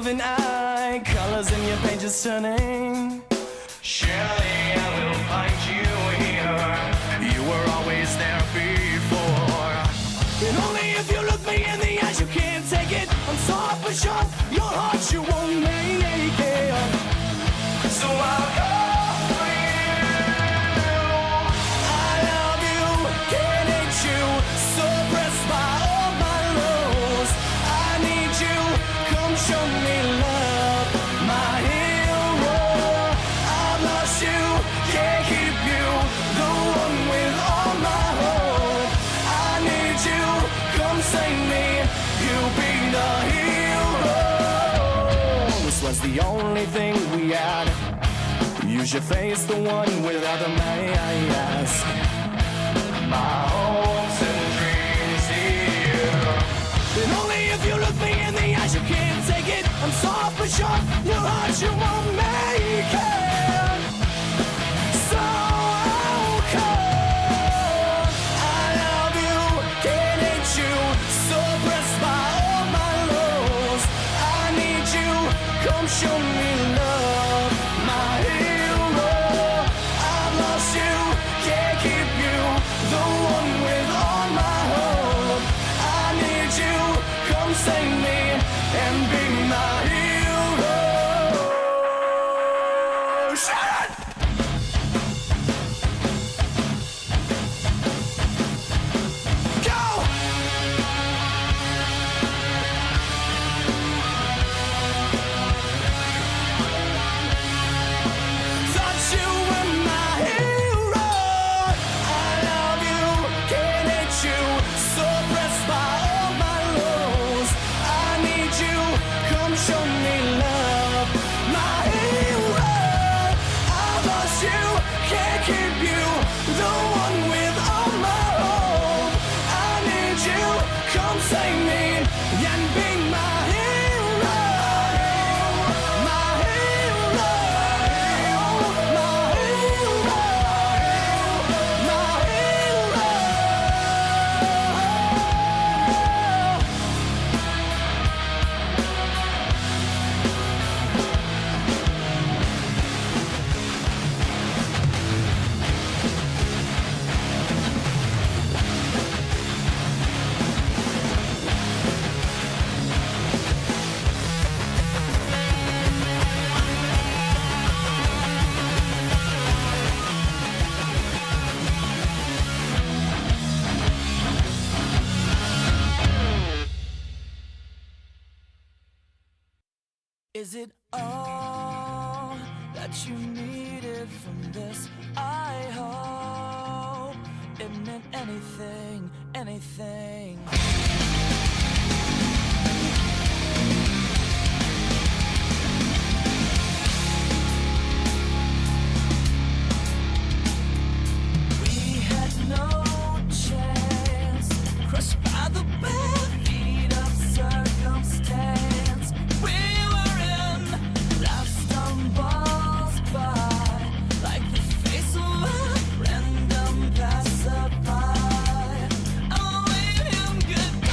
moving eye, colors in your pages turning. Surely I will find you here. You were always there before. And only if you look me in the eyes you can't take it. I'm soft but sharp, your heart you won't make it. So I'll go for you. I love you, can't hate you, suppressed by all my lows. I need you, come show me love, my hero. I've lost you, can't keep you, the one with all my hope. I need you, come save me, you be the hero. This was the only thing we had. You should face the one without the mask. My hopes and dreams here. And only if you look me in the eyes you can't take it. I'm soft but sharp, your heart you won't make it. So I'll come. I love you, can't hate you, suppressed by all my lows. I need you, come show me love, my hero. I've lost you, can't keep you, the one with all my hope. I need you, come save me and be my hero. Shut it! Go! Thought you were my hero. I love you, can't hate you, suppressed by all my lows. I need you, come show me love, my hero. I've lost you, can't keep you, the one with all my hope. I need you, come save me and be my hero. My hero. My hero. My hero. Is it all that you needed from this? I hope it meant anything, anything. We had no chance, crushed by the bare feet of circumstance. We were in life's tumbles by, like the face of a random passerby. I'll wave him goodbye.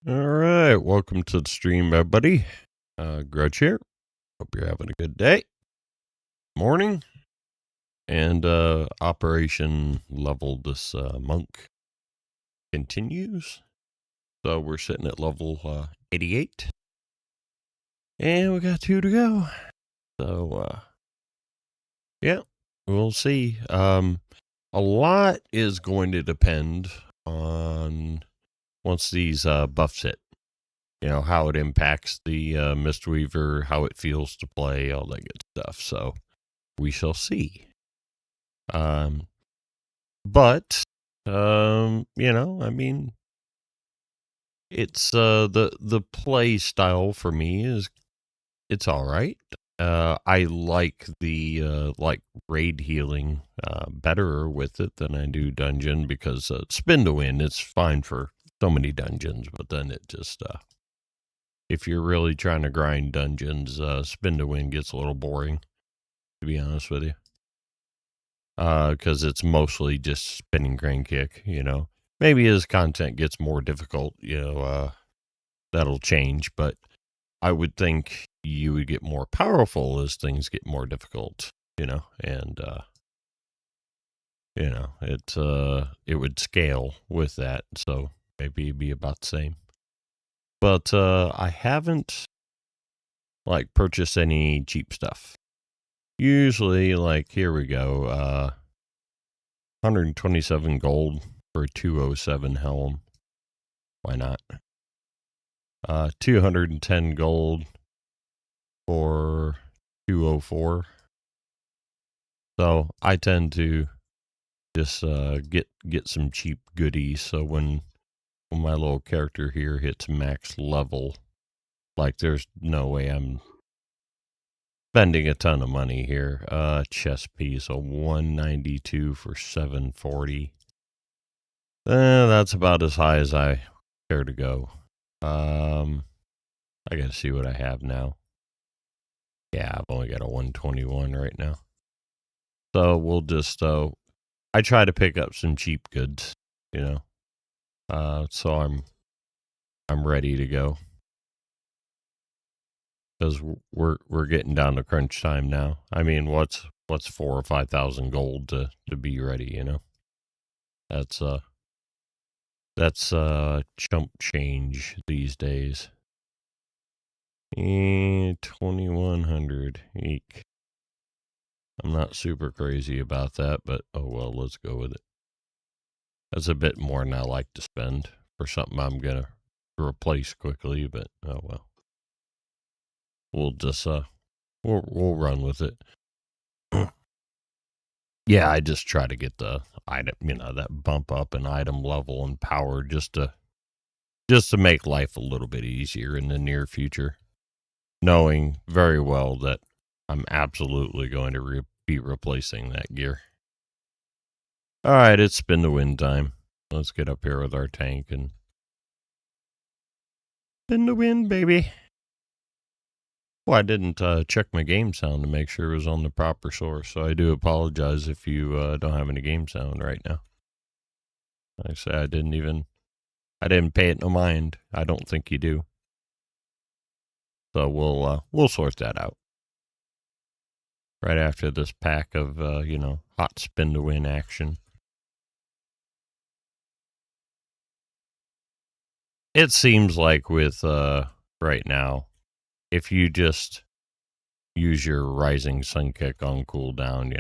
All right, welcome to the stream, everybody. Grudge here. Hope you're having a good day, morning, and Operation Level this monk continues. So we're sitting at level 88, and we got 2 to go. So yeah, we'll see. A lot is going to depend on once these buffs hit. How it impacts the Mistweaver, how it feels to play, all that good stuff. So we shall see. But I mean, it's the play style for me is it's all right. I like the raid healing better with it than I do dungeon because spin to win it's fine for so many dungeons, but then it just if you're really trying to grind dungeons, spin to win gets a little boring, to be honest with you. Because it's mostly just spinning crane kick, Maybe as content gets more difficult, that'll change, but I would think you would get more powerful as things get more difficult, and, it would scale with that, so maybe it'd be about the same. But I haven't purchased any cheap stuff. Usually, here we go, 127 gold for a 207 helm. Why not? 210 gold for 204. So I tend to just get some cheap goodies. So when my little character here hits max level, there's no way I'm spending a ton of money here. Chest piece, a 192 for 740. That's about as high as I care to go. I gotta see what I have now. Yeah, I've only got a 121 right now. So we'll just I try to pick up some cheap goods, so I'm ready to go. Because we're getting down to crunch time now. I mean, what's 4,000 or 5,000 gold to be ready, That's chump change these days. 2,100. Eek. I'm not super crazy about that, but oh well, let's go with it. That's a bit more than I like to spend for something I'm gonna replace quickly, but oh well. We'll just we'll run with it. Yeah, I just try to get the item, that bump up in item level and power just to make life a little bit easier in the near future, knowing very well that I'm absolutely going to be replacing that gear. All right, it's spin the win time. Let's get up here with our tank and spin the win, baby. Well, I didn't check my game sound to make sure it was on the proper source, so I do apologize if you don't have any game sound right now. Like I say, I didn't pay it no mind. I don't think you do. So we'll sort that out right after this pack of hot spin to win action. It seems like with right now, if you just use your rising sun kick on cooldown,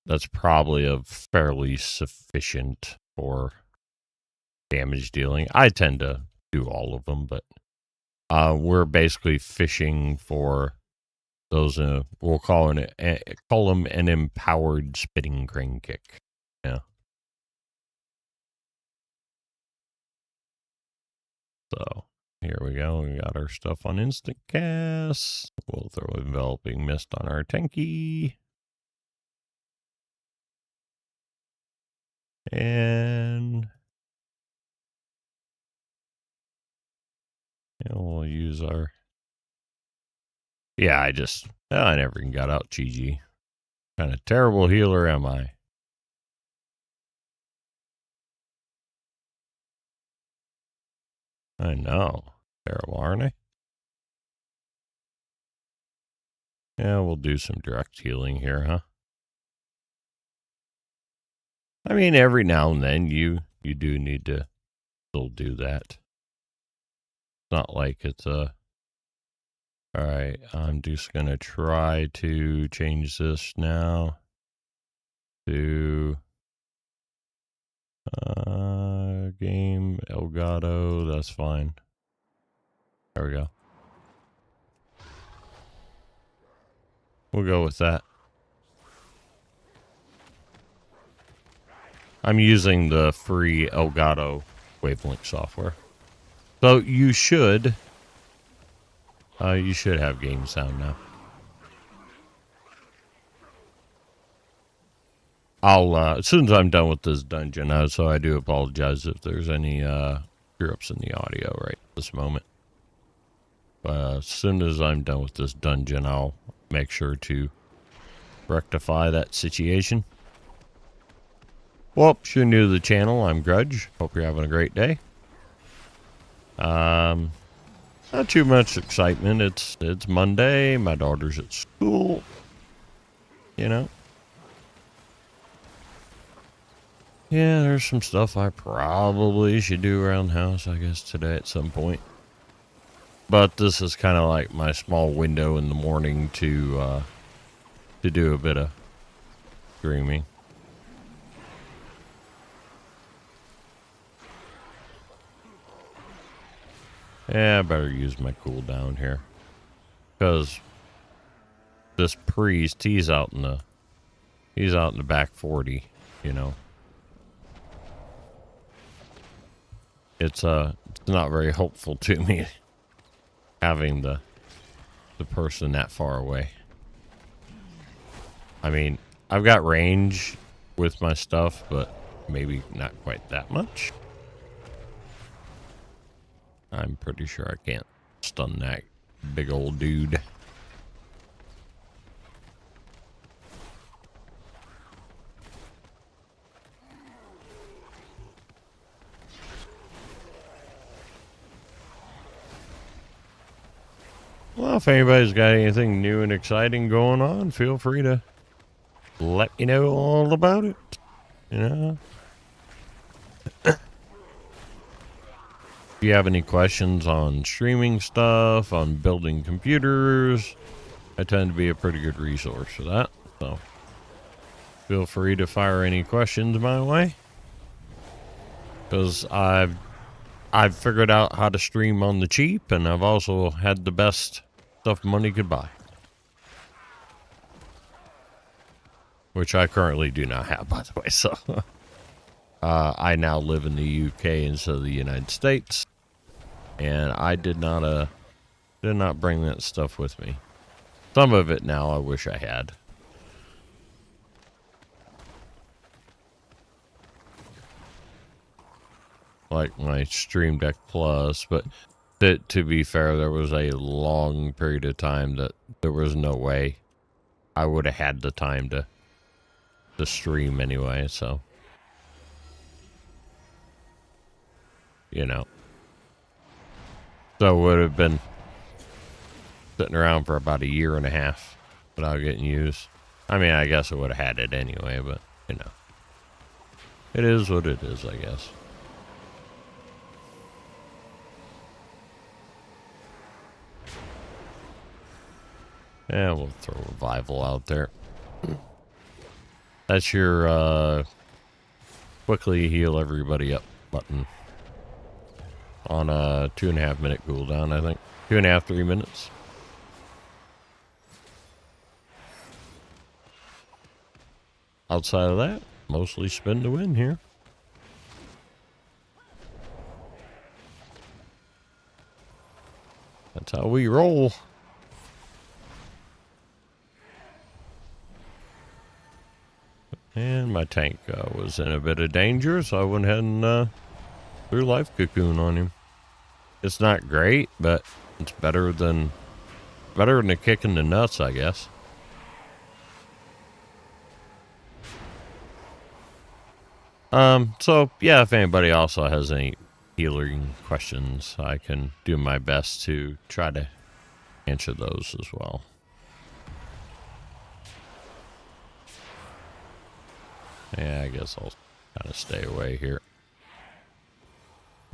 that's probably a fairly sufficient for damage dealing. I tend to do all of them, but we're basically fishing for those. We'll call them an empowered spitting crane kick. Yeah. So here we go. We got our stuff on instant cast. We'll throw enveloping mist on our tanky. And we'll use our... Yeah, I never even got out GG. Kind of terrible healer am I? I know. Terrible, aren't they? Yeah, we'll do some direct healing here, huh? I mean, every now and then you do need to still do that. It's not like it's a... Alright, I'm just going to try to change this now to game Elgato. That's fine. There we go. We'll go with that. I'm using the free Elgato wavelength software. So you should have game sound now. I'll as soon as I'm done with this dungeon, so I do apologize if there's any screw-ups in the audio right at this moment. But as soon as I'm done with this dungeon, I'll make sure to rectify that situation. Well, if you're new to the channel, I'm Grudge. Hope you're having a great day. Not too much excitement. It's Monday. My daughter's at school. You know. Yeah, there's some stuff I probably should do around the house, I guess, today at some point. But this is kind of like my small window in the morning to do a bit of streaming. Yeah, I better use my cooldown here. Because this priest, he's out in the back 40, you know. It's not very hopeful to me having the person that far away. I mean, I've got range with my stuff, but maybe not quite that much. I'm pretty sure I can't stun that big old dude. Well, if anybody's got anything new and exciting going on, feel free to let me know all about it. You know? If you have any questions on streaming stuff, on building computers, I tend to be a pretty good resource for that. So feel free to fire any questions my way. Because I've figured out how to stream on the cheap, and I've also had the best stuff money could buy. Which I currently do not have, by the way. So I now live in the UK instead of the United States. And I did not bring that stuff with me. Some of it now I wish I had. Like my Stream Deck Plus, but to be fair, there was a long period of time that there was no way I would have had the time to stream anyway, so you know. So it would have been sitting around for about a year and a half without getting used. I mean, I guess I would have had it anyway, but you know. It is what it is, I guess. Yeah, we'll throw Revival out there. That's your quickly heal everybody up button. On a 2.5 minute cooldown, I think. 2.5, 3 minutes. Outside of that, mostly spin to win here. That's how we roll. And my tank was in a bit of danger, so I went ahead and threw Life Cocoon on him. It's not great, but it's better than a kick in the nuts, I guess. So yeah, if anybody also has any healing questions, I can do my best to try to answer those as well. Yeah, I guess I'll kind of stay away here.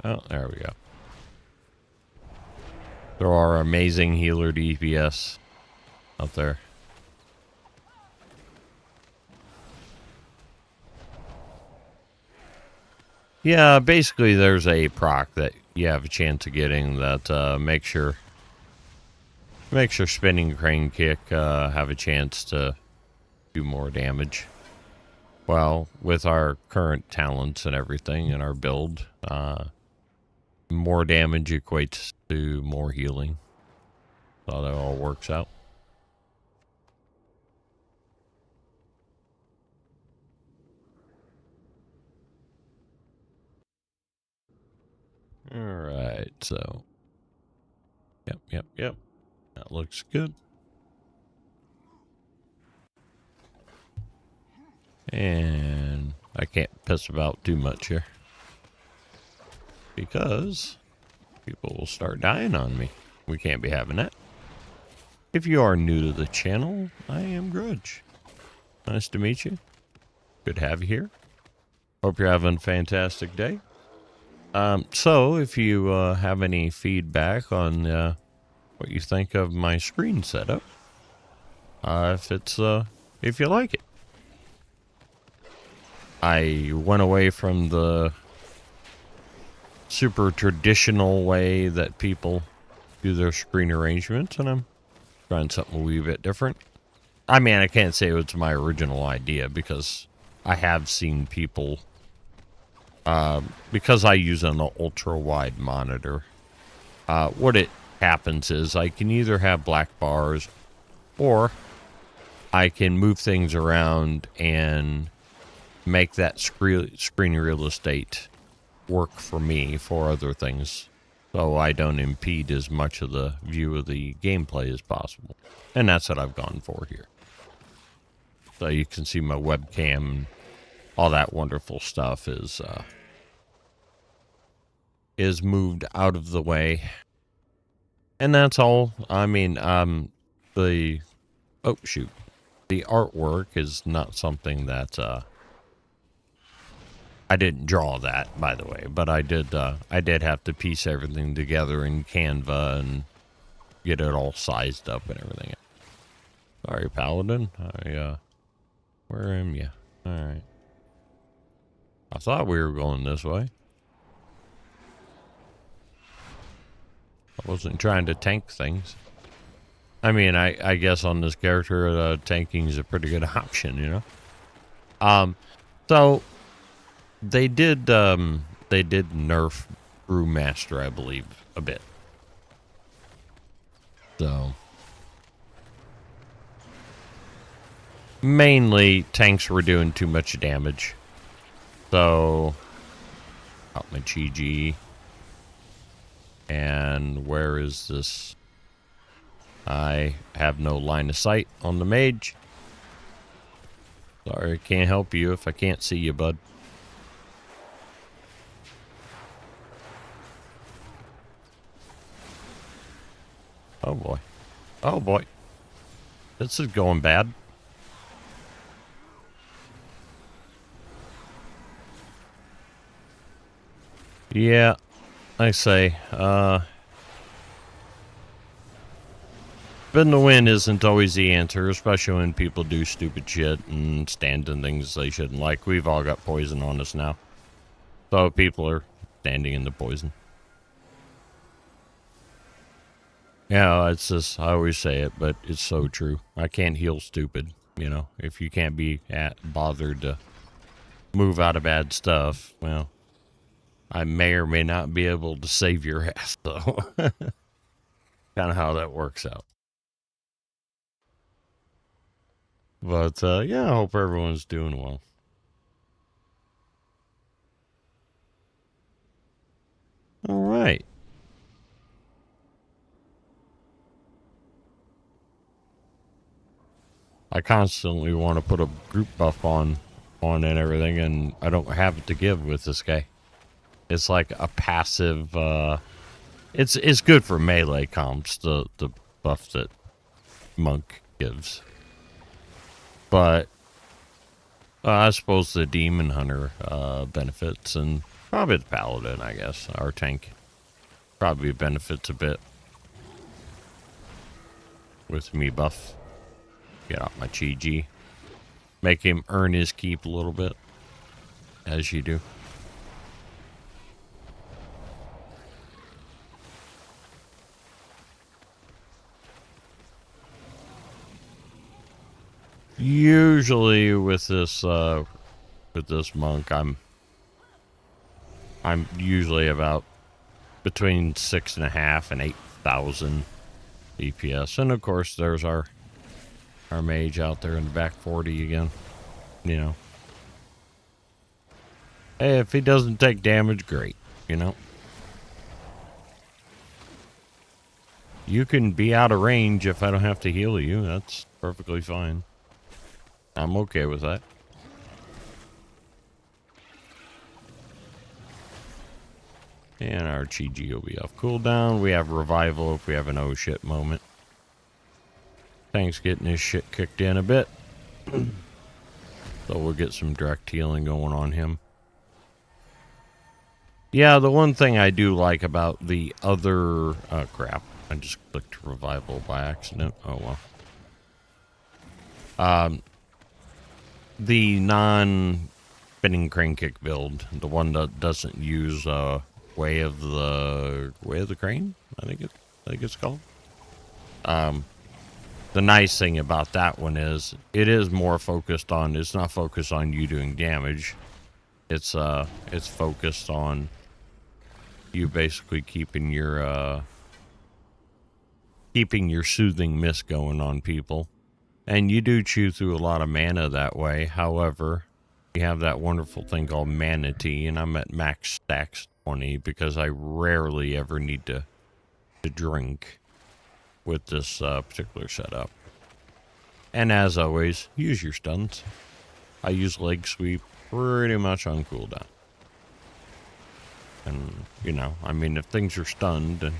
Oh, there we go. There are amazing healer DPS out there. Yeah, basically there's a proc that you have a chance of getting that makes your spinning crane kick have a chance to do more damage. Well, with our current talents and everything in our build, more damage equates to more healing. So that all works out. Alright, so. Yep. That looks good. And I can't piss about too much here, because people will start dying on me. We can't be having that. If you are new to the channel, I am Grudge. Nice to meet you. Good to have you here. Hope you're having a fantastic day. So if you have any feedback on what you think of my screen setup, if you like it. I went away from the super traditional way that people do their screen arrangements, and I'm trying something a wee bit different. I mean, I can't say it's my original idea, because I have seen people, because I use an ultra-wide monitor, what it happens is I can either have black bars, or I can move things around and make that screen real estate work for me for other things, so I don't impede as much of the view of the gameplay as possible. And that's what I've gone for here. So you can see my webcam, all that wonderful stuff is moved out of the way. And that's all. I mean, the artwork is not something that I didn't draw that, by the way, but I did have to piece everything together in Canva and get it all sized up and everything. Sorry, Paladin. Where am you? Alright. I thought we were going this way. I wasn't trying to tank things. I mean, I guess on this character, tanking is a pretty good option, you know? So they did nerf Brewmaster, I believe, a bit. So mainly tanks were doing too much damage. So out my GG. And where is this? I have no line of sight on the mage. Sorry, I can't help you if I can't see you, bud. Oh boy. Oh boy. This is going bad. Yeah, I say, spin the win isn't always the answer, especially when people do stupid shit and stand in things they shouldn't like. We've all got poison on us now. So people are standing in the poison. Yeah, it's just, I always say it, but it's so true. I can't heal stupid, you know. If you can't be bothered to move out of bad stuff, well, I may or may not be able to save your ass, though. Kind of how that works out. But, yeah, I hope everyone's doing well. All right. I constantly want to put a group buff on and everything, and I don't have it to give with this guy. It's like a passive. It's good for melee comps. The buff that Monk gives, but I suppose the Demon Hunter benefits, and probably the Paladin, I guess. Our tank probably benefits a bit with me buff. Get out my Chi-Ji. Make him earn his keep a little bit, as you do. Usually with this monk, I'm usually about between 6.5 and 8,000 DPS, and of course there's our mage out there in the back 40 again. You know, hey, if he doesn't take damage, great. You know, you can be out of range if I don't have to heal you. That's perfectly fine. I'm okay with that. And our Chi-Ji will be off cooldown. We have revival if we have an oh shit moment. Tank's getting his shit kicked in a bit. So we'll get some direct healing going on him. Yeah, the one thing I do like about the other... crap. I just clicked revival by accident. Oh well. The non-spinning crane kick build, the one that doesn't use way of the crane, I think it's called. The nice thing about that one is it is more focused on. It's not focused on you doing damage. It's focused on you basically keeping your soothing mist going on people. And you do chew through a lot of mana that way. However, you have that wonderful thing called Mana Tea, and I'm at max stacks 20 because I rarely ever need to drink with this particular setup. And as always, use your stuns. I use leg sweep pretty much on cooldown. And, you know, I mean, if things are stunned,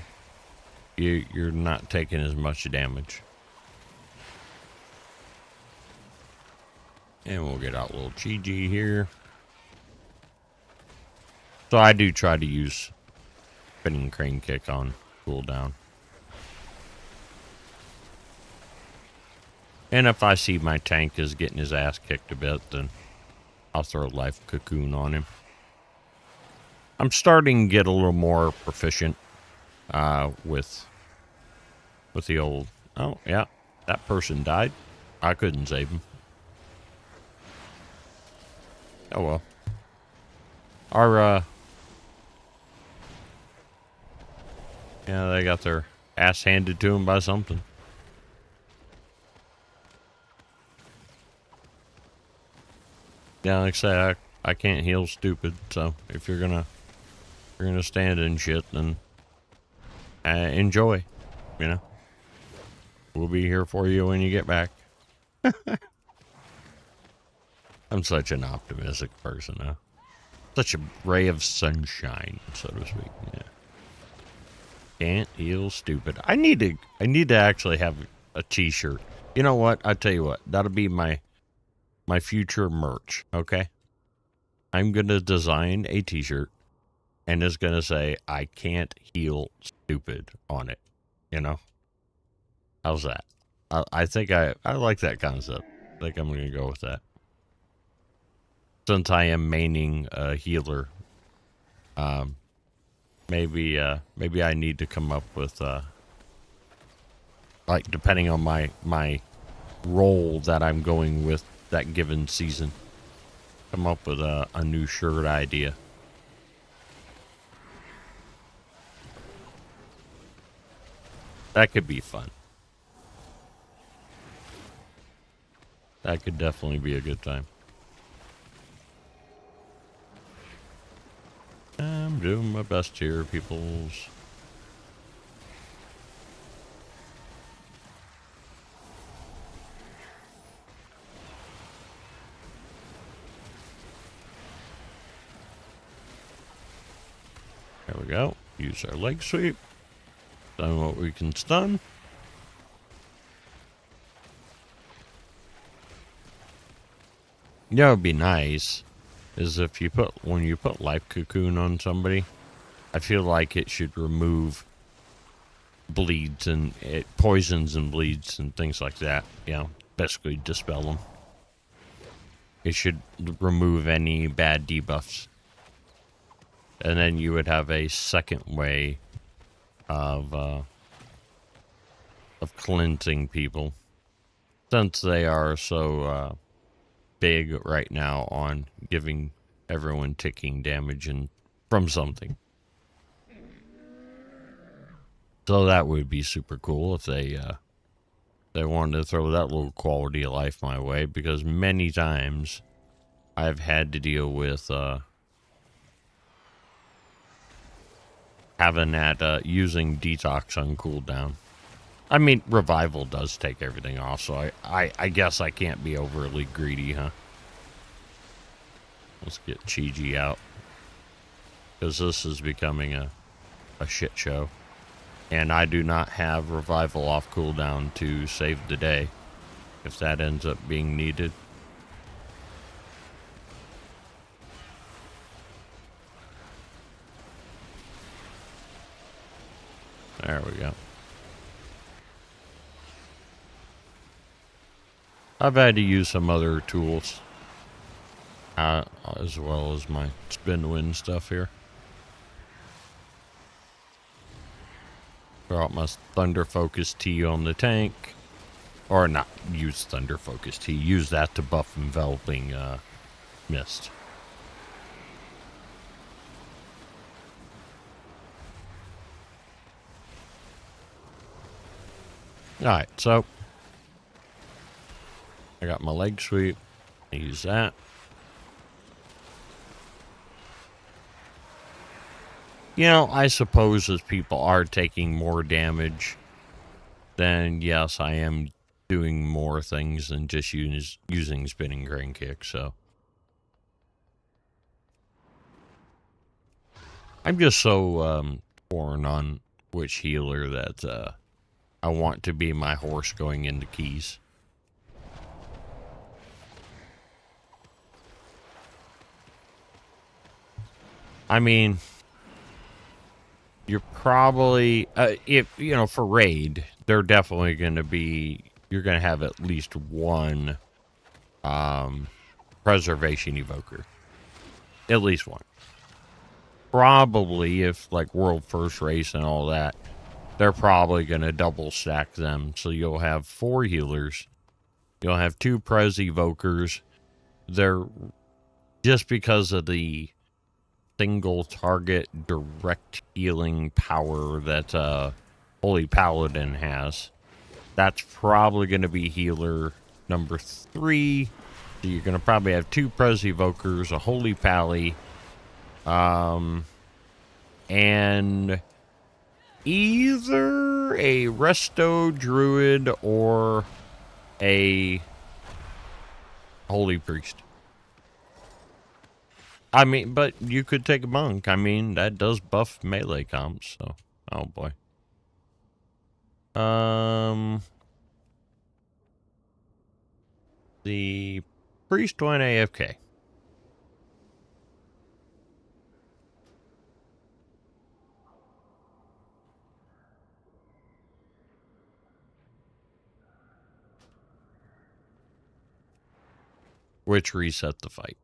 you're not taking as much damage. And we'll get out a little Chi-Ji here. So I do try to use spinning crane kick on cooldown. And if I see my tank is getting his ass kicked a bit, then I'll throw Life Cocoon on him. I'm starting to get a little more proficient with the old... Oh, yeah. That person died. I couldn't save him. Oh well. Our yeah, they got their ass handed to them by something. Yeah, like I say, I can't heal stupid, so if you're gonna stand in shit, then enjoy, you know. We'll be here for you when you get back. I'm such an optimistic person, huh? Such a ray of sunshine, so to speak. Yeah. Can't heal stupid. I need to actually have a t-shirt. You know what? I tell you what. That'll be my future merch, okay? I'm going to design a t-shirt and it's going to say I can't heal stupid on it, you know? How's that? I think I like that concept. I think I'm going to go with that. Since I am maining a healer, maybe I need to come up with like depending on my role that I'm going with that given season, come up with a new shirt idea. That could be fun. That could definitely be a good time. I'm doing my best here, peoples. There we go. Use our leg sweep. Stun what we can stun. You know, it'd be nice is if you put, when you put life cocoon on somebody, I feel like it should remove bleeds and it poisons and bleeds and things like that. You know, basically dispel them. It should remove any bad debuffs. And then you would have a second way of cleansing people. Since they are so big right now on giving everyone ticking damage and from something. So that would be super cool if they wanted to throw that little quality of life my way, because many times I've had to deal with having that using detox on cooldown. I mean, revival does take everything off, so I guess I can't be overly greedy, huh? Let's get Chi-Ji out, because this is becoming a shit show. And I do not have revival off cooldown to save the day, if that ends up being needed. There we go. I've had to use some other tools, as well as my spin win stuff here. Throw out my Thunder Focus Tea on the tank. Or not use Thunder Focus Tea. Use that to buff Enveloping Mist. Alright, so I got my leg sweep. I use that. You know, I suppose as people are taking more damage, then yes, I am doing more things than just using Spinning Crane Kick, so. I'm just so torn on which healer that I want to be my horse going into keys. I mean, you're probably, if, you know, for raid, they're definitely going to be, you're going to have at least one preservation evoker. At least one. Probably, if like World First Race and all that, they're probably going to double stack them. So you'll have 4 healers. You'll have 2 pres evokers. They're, just because of the single target direct healing power that Holy Paladin has, that's probably going to be healer number 3. So you're going to probably have 2 pres evokers, a Holy Pally, and either a Resto Druid or a Holy Priest. I mean, but you could take a monk. I mean, that does buff melee comps, so. Oh boy. The priest went AFK. Which reset the fight.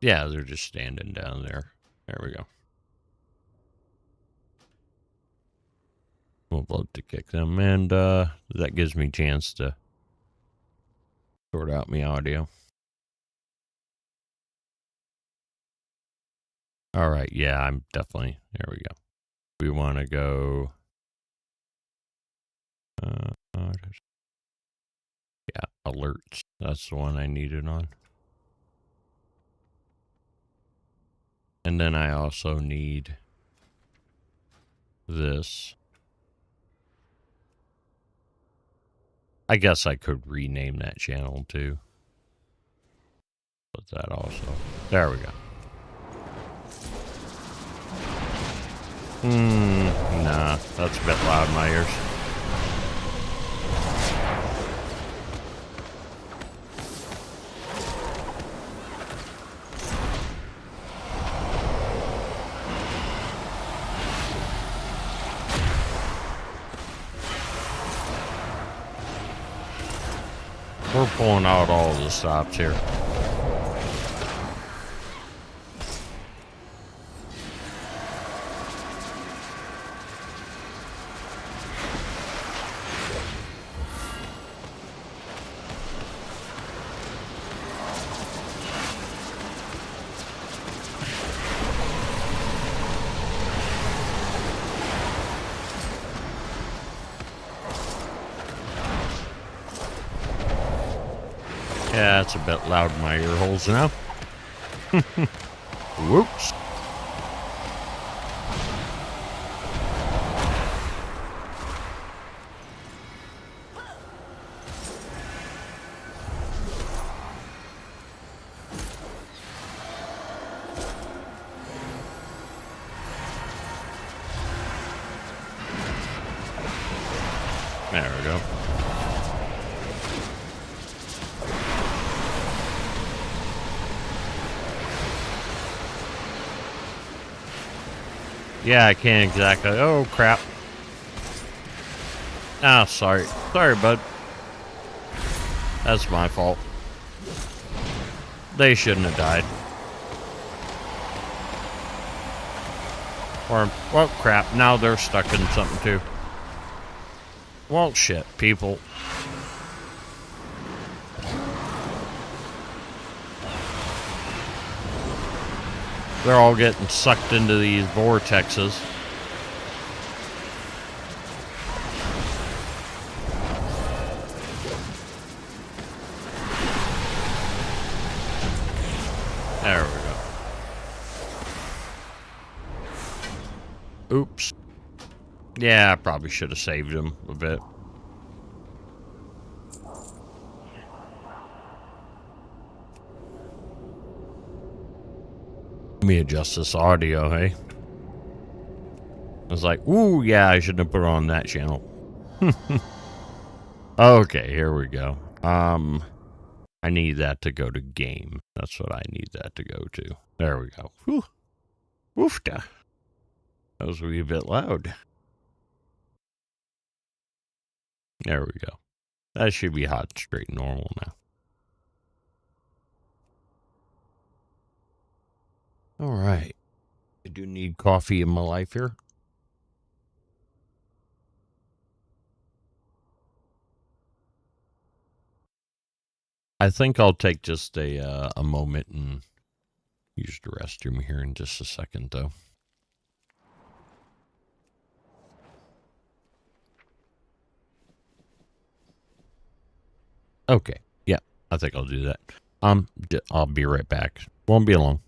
Yeah, they're just standing down there. There we go. We'll vote to kick them, and that gives me a chance to sort out my audio. All right, yeah, I'm definitely, there we go. We want to go, yeah, alerts. That's the one I needed on. And then I also need this. I guess I could rename that channel too. Put that also. There we go. Nah, that's a bit loud in my ears. We're pulling out all the stops here. Yeah, it's a bit loud in my ear holes now. Whoops. There we go. Yeah, I can't exactly. Oh, crap. Ah, sorry. Sorry, bud. That's my fault. They shouldn't have died. Or, well, crap. Now they're stuck in something, too. Well, shit, people. They're all getting sucked into these vortexes. There we go. Oops. Yeah, I probably should have saved him a bit. Let me adjust this audio, hey? I was like, ooh, yeah, I shouldn't have put it on that channel. Okay, here we go. I need that to go to game. That's what I need that to go to. There we go. Whew. Woofda. That was a wee bit loud. There we go. That should be hot, straight, normal now. All right. I do need coffee in my life here. I think I'll take just a moment and use the restroom here in just a second, though. Okay. Yeah, I think I'll do that. I'll be right back. Won't be long.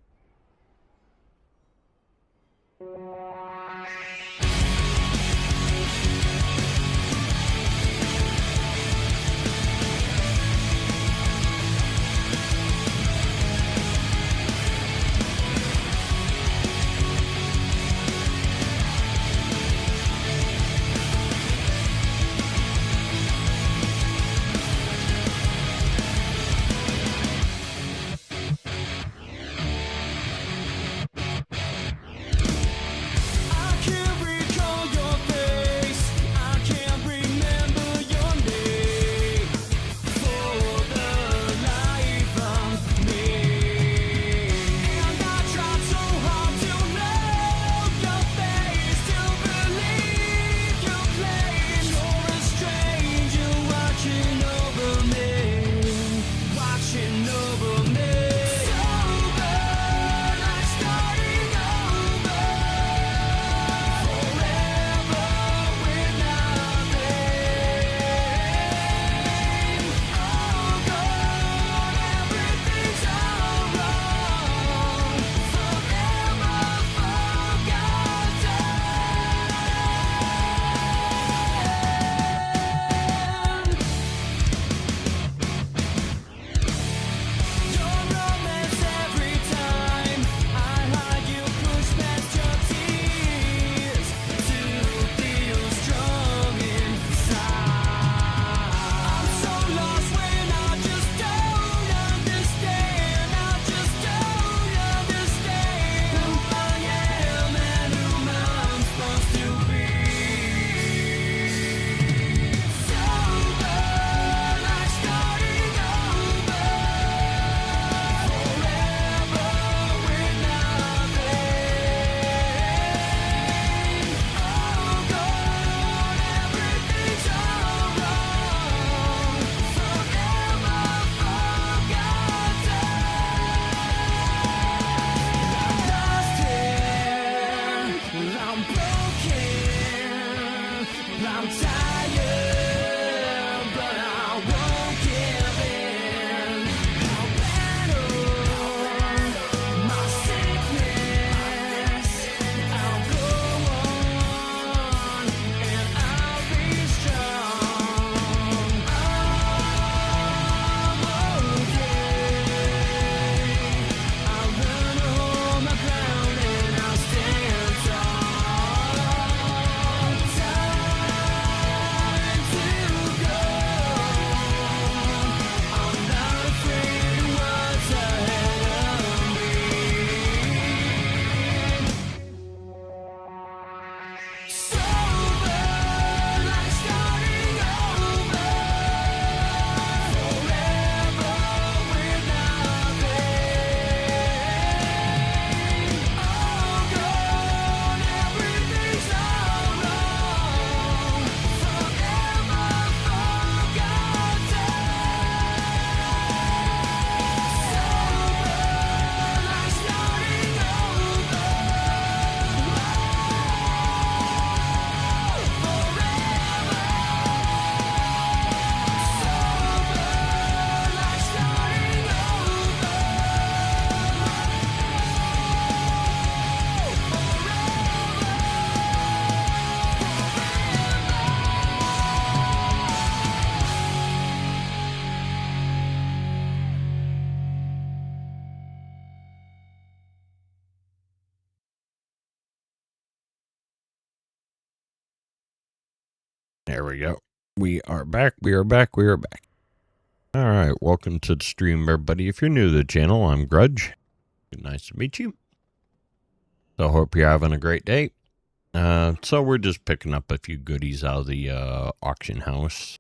There we go. We are back. We are back. We are back. All right. Welcome to the stream, everybody. If you're new to the channel, I'm Grudge. Nice to meet you. So, hope you're having a great day. So we're just picking up a few goodies out of the auction house.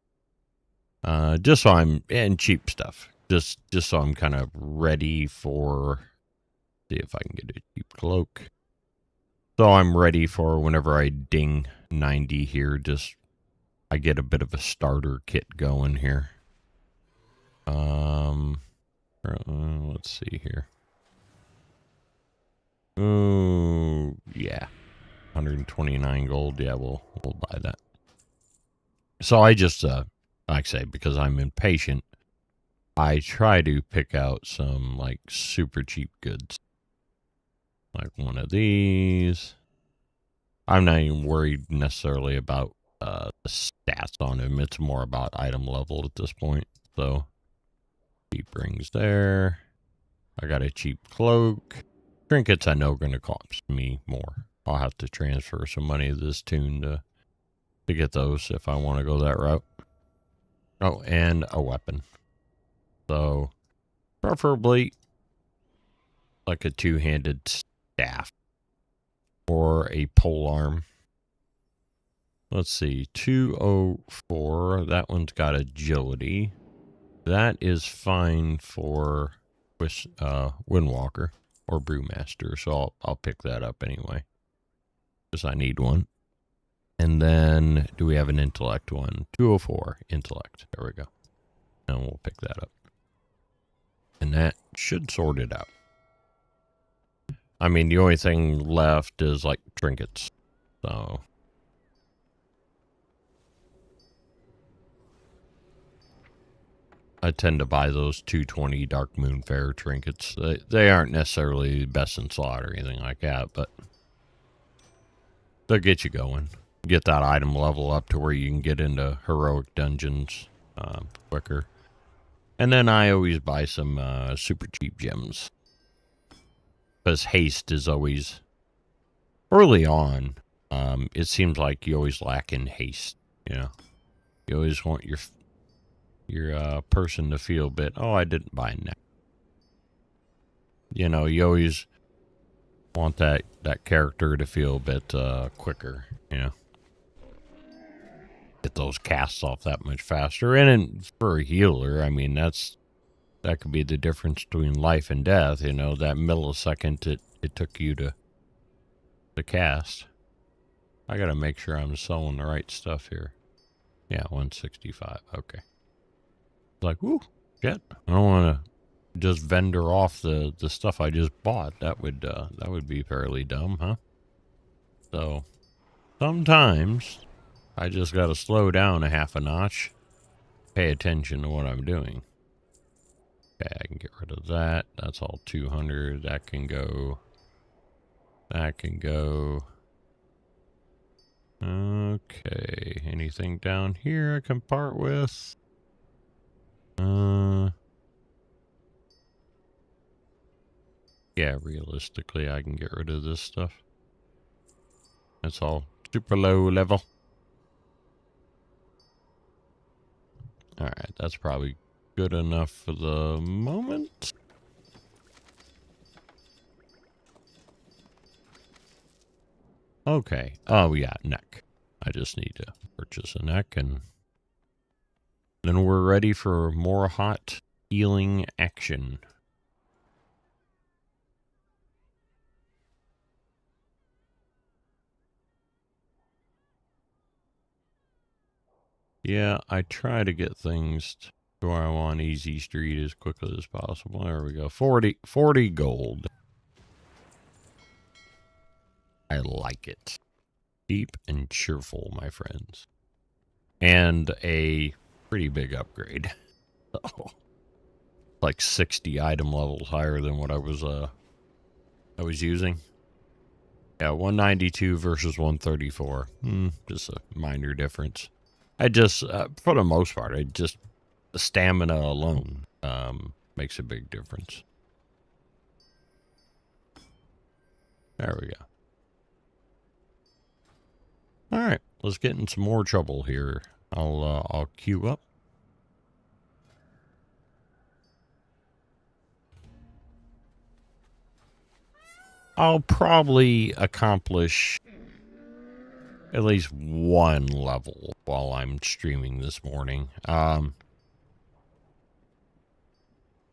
Just so I'm and cheap stuff. Just so I'm kind of ready for. See if I can get a cheap cloak. So I'm ready for whenever I ding 90 here. Just I get a bit of a starter kit going here. Let's see here. Oh, yeah. 129 gold. Yeah, we'll buy that. So I just, like I say, because I'm impatient, I try to pick out some, like, super cheap goods. Like one of these. I'm not even worried necessarily about the stats on him. It's more about item level at this point. So, cheap rings there. I got a cheap cloak. Trinkets I know are going to cost me more. I'll have to transfer some money to this tune to get those if I want to go that route. Oh, and a weapon. So, preferably like a two-handed staff or a polearm. Let's see, 204. That one's got agility. That is fine for Windwalker or Brewmaster, so I'll pick that up anyway, because I need one. And then, do we have an intellect one? 204, intellect. There we go. And we'll pick that up. And that should sort it out. I mean, the only thing left is, like, trinkets. So, I tend to buy those 220 Dark Moon Fair trinkets. They aren't necessarily best in slot or anything like that, but they'll get you going. Get that item level up to where you can get into heroic dungeons quicker. And then I always buy some super cheap gems. Because haste is always, early on, it seems like you always lack in haste, you know. You always want your person to feel a bit, oh, I didn't buy a neck. You know, you always want that character to feel a bit quicker, you know. Get those casts off that much faster. And for a healer, I mean, that could be the difference between life and death, you know, that millisecond it took you to cast. I gotta make sure I'm selling the right stuff here. Yeah, 165, okay. Like, whoo, shit. I don't want to just vendor off the stuff I just bought. That would be fairly dumb, huh? So, sometimes I just got to slow down a half a notch, pay attention to what I'm doing. Okay, I can get rid of that. That's all 200. That can go. That can go. Okay, anything down here I can part with? Yeah, realistically, I can get rid of this stuff. That's all super low level. Alright, that's probably good enough for the moment. Okay. Oh, yeah, neck. I just need to purchase a neck, and then we're ready for more hot healing action. Yeah, I try to get things to where I want easy street as quickly as possible. There we go. 40 gold. I like it. Cheap and cheerful, my friends. And a pretty big upgrade. So, like 60 item levels higher than what I was using. Yeah, 192 versus 134. Just a minor difference. I just, for the most part, the stamina alone makes a big difference. There we go. All right, let's get in some more trouble here. I'll queue up. I'll probably accomplish at least one level while I'm streaming this morning.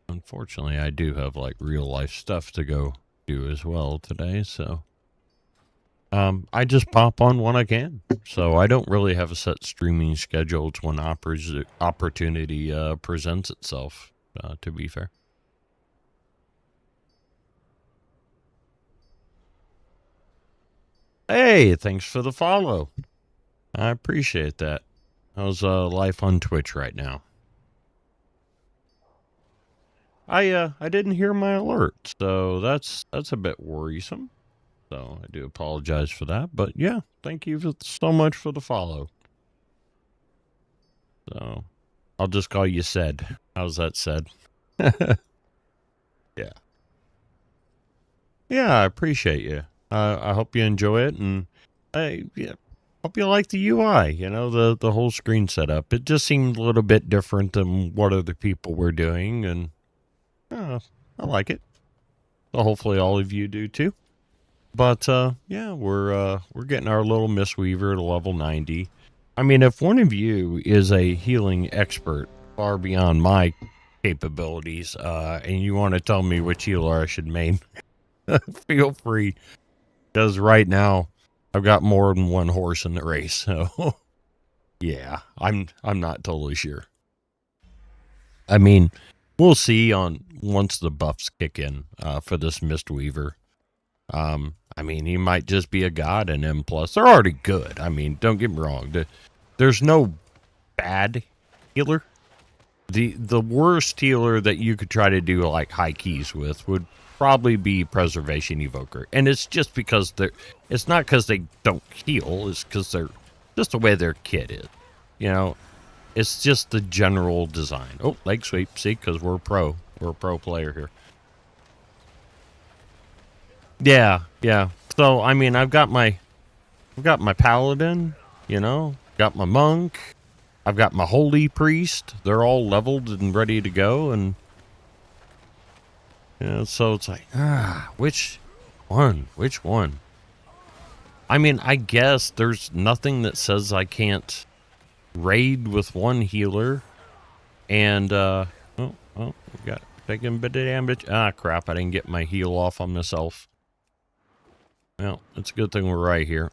Unfortunately, I do have like real life stuff to go do as well today, so I just pop on when I can. So I don't really have a set streaming schedule. It's when opportunity presents itself, to be fair. Hey, thanks for the follow. I appreciate that. How's life on Twitch right now? I didn't hear my alert, so that's a bit worrisome. So I do apologize for that, but yeah, thank you so much for the follow. So I'll just call you Said. How's that said? Yeah. Yeah, I appreciate you. I hope you enjoy it, and I hope you like the UI. You know, the whole screen setup. It just seemed a little bit different than what other people were doing, and I like it. So hopefully all of you do too. But yeah, we're getting our little Mistweaver to level 90. I mean, if one of you is a healing expert far beyond my capabilities, and you want to tell me which healer I should main, feel free. Because right now, I've got more than one horse in the race, so yeah, I'm not totally sure. I mean, we'll see on once the buffs kick in for this Mistweaver. I mean, he might just be a god in M+. They're already good. I mean, don't get me wrong. There's no bad healer. The worst healer that you could try to do like high keys with would probably be Preservation Evoker. And it's just because it's not because they don't heal, it's because they're just the way their kit is. You know, it's just the general design. Oh, leg sweep, see, because we're pro. We're a pro player here. Yeah. So I mean, I've got my paladin, you know, got my monk, I've got my holy priest. They're all leveled and ready to go, and you know, so it's like, which one? Which one? I mean, I guess there's nothing that says I can't raid with one healer, and we got taking a bit of damage. Ah, crap! I didn't get my heal off on myself. Well, it's a good thing we're right here.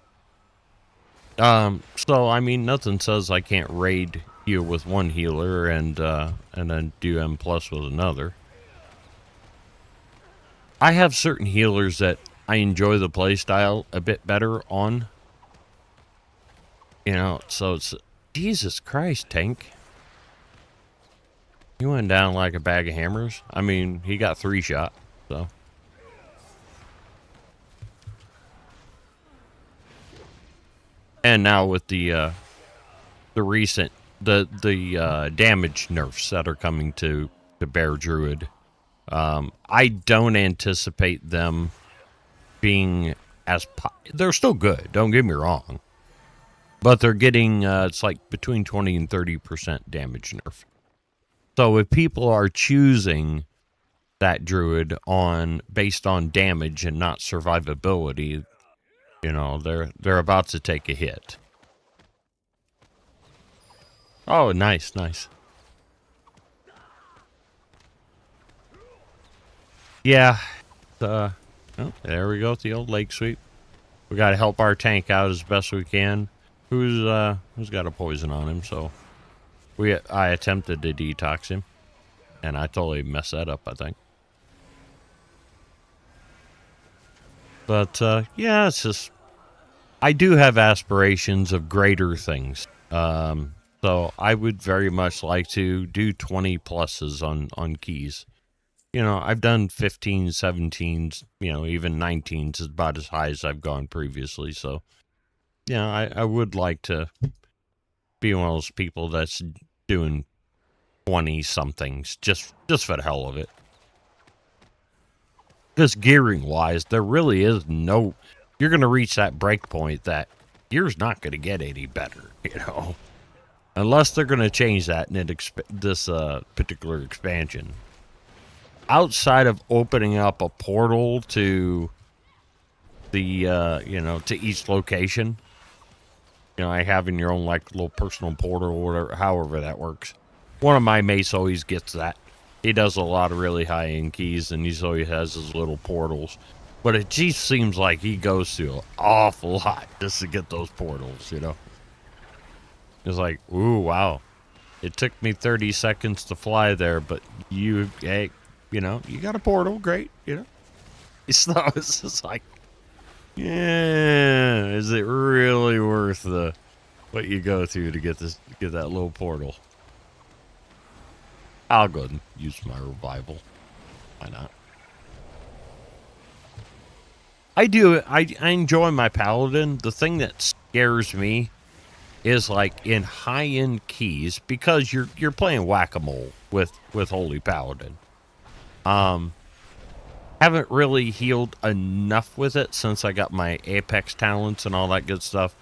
So I mean, nothing says I can't raid heal with one healer and then do M+ with another. I have certain healers that I enjoy the playstyle a bit better on. You know, so it's Jesus Christ, Tank. He went down like a bag of hammers. I mean, he got 3 shot, so. And now with the recent damage nerfs that are coming to Bear Druid, I don't anticipate them being as they're still good. Don't get me wrong, but they're getting it's like between 20 and 30% damage nerf. So if people are choosing that Druid based on damage and not survivability, you know, they're about to take a hit. Oh, nice. Yeah. Oh, there we go with the old lake sweep. We got to help our tank out as best we can. Who's got a poison on him? So I attempted to detox him, and I totally messed that up, I think. But yeah, it's just I do have aspirations of greater things. So I would very much like to do 20 pluses on keys. You know, I've done 15s, 17s, you know, even 19s is about as high as I've gone previously. So, yeah, I would like to be one of those people that's doing 20-somethings just for the hell of it. Because gearing-wise, there really is no... You're going to reach that break point that Gear's not going to get any better, you know, unless they're going to change that in this particular expansion. Outside of opening up a portal to the, you know, to each location, you know, having your own, like, little personal portal or whatever, however that works. One of my mates always gets that. He does a lot of really high-end keys, and he always has his little portals. But it just seems like he goes through an awful lot just to get those portals, you know? It's like, ooh, wow. It took me 30 seconds to fly there, but hey, you know, you got a portal, great, you know? So it's just like, yeah, is it really worth what you go through to get that little portal? I'll go and use my revival. Why not? I enjoy my paladin. The thing that scares me is like in high-end keys, because you're playing whack-a-mole with Holy Paladin. Haven't really healed enough with it since I got my Apex talents and all that good stuff.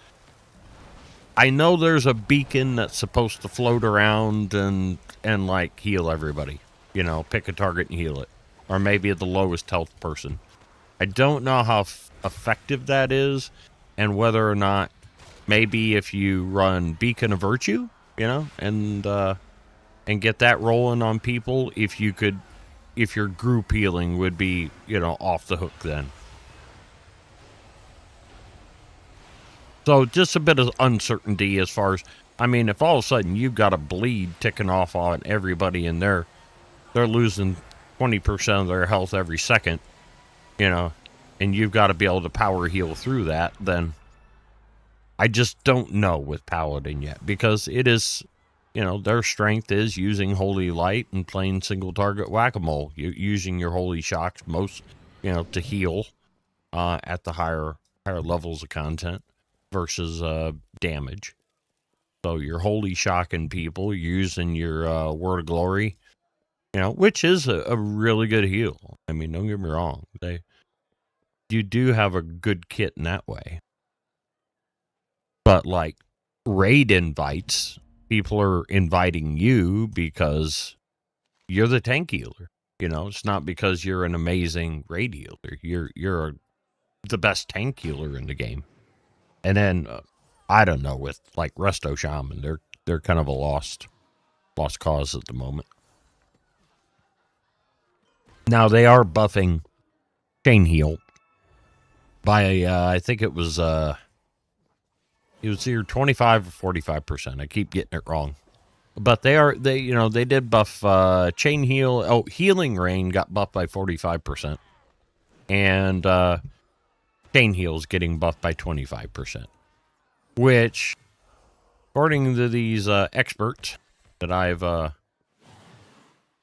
I know there's a beacon that's supposed to float around and like heal everybody. You know, pick a target and heal it. Or maybe the lowest health person. I don't know how effective that is, and whether or not maybe if you run Beacon of Virtue, you know, and get that rolling on people, if your group healing would be, you know, off the hook then. So just a bit of uncertainty as far as, I mean, if all of a sudden you've got a bleed ticking off on everybody and they're losing 20% of their health every second, you know, and you've got to be able to power heal through that, then I just don't know with Paladin yet, because it is, you know, their strength is using Holy Light and playing single target whack-a-mole, using your Holy Shocks most, you know, to heal at the higher levels of content versus damage. So you're Holy Shocking people, using your Word of Glory, you know, which is a really good heal. I mean, don't get me wrong. You do have a good kit in that way. But like raid invites, people are inviting you because you're the tank healer. You know, it's not because you're an amazing raid healer. You're the best tank healer in the game. And then I don't know, with like Resto Shaman, they're kind of a lost cause at the moment. Now they are buffing chain heal by I think it was either 25 or 45%. I keep getting it wrong. But they did buff chain heal. Oh, healing rain got buffed by 45%. And chain heal's getting buffed by 25%. Which, according to these experts that I've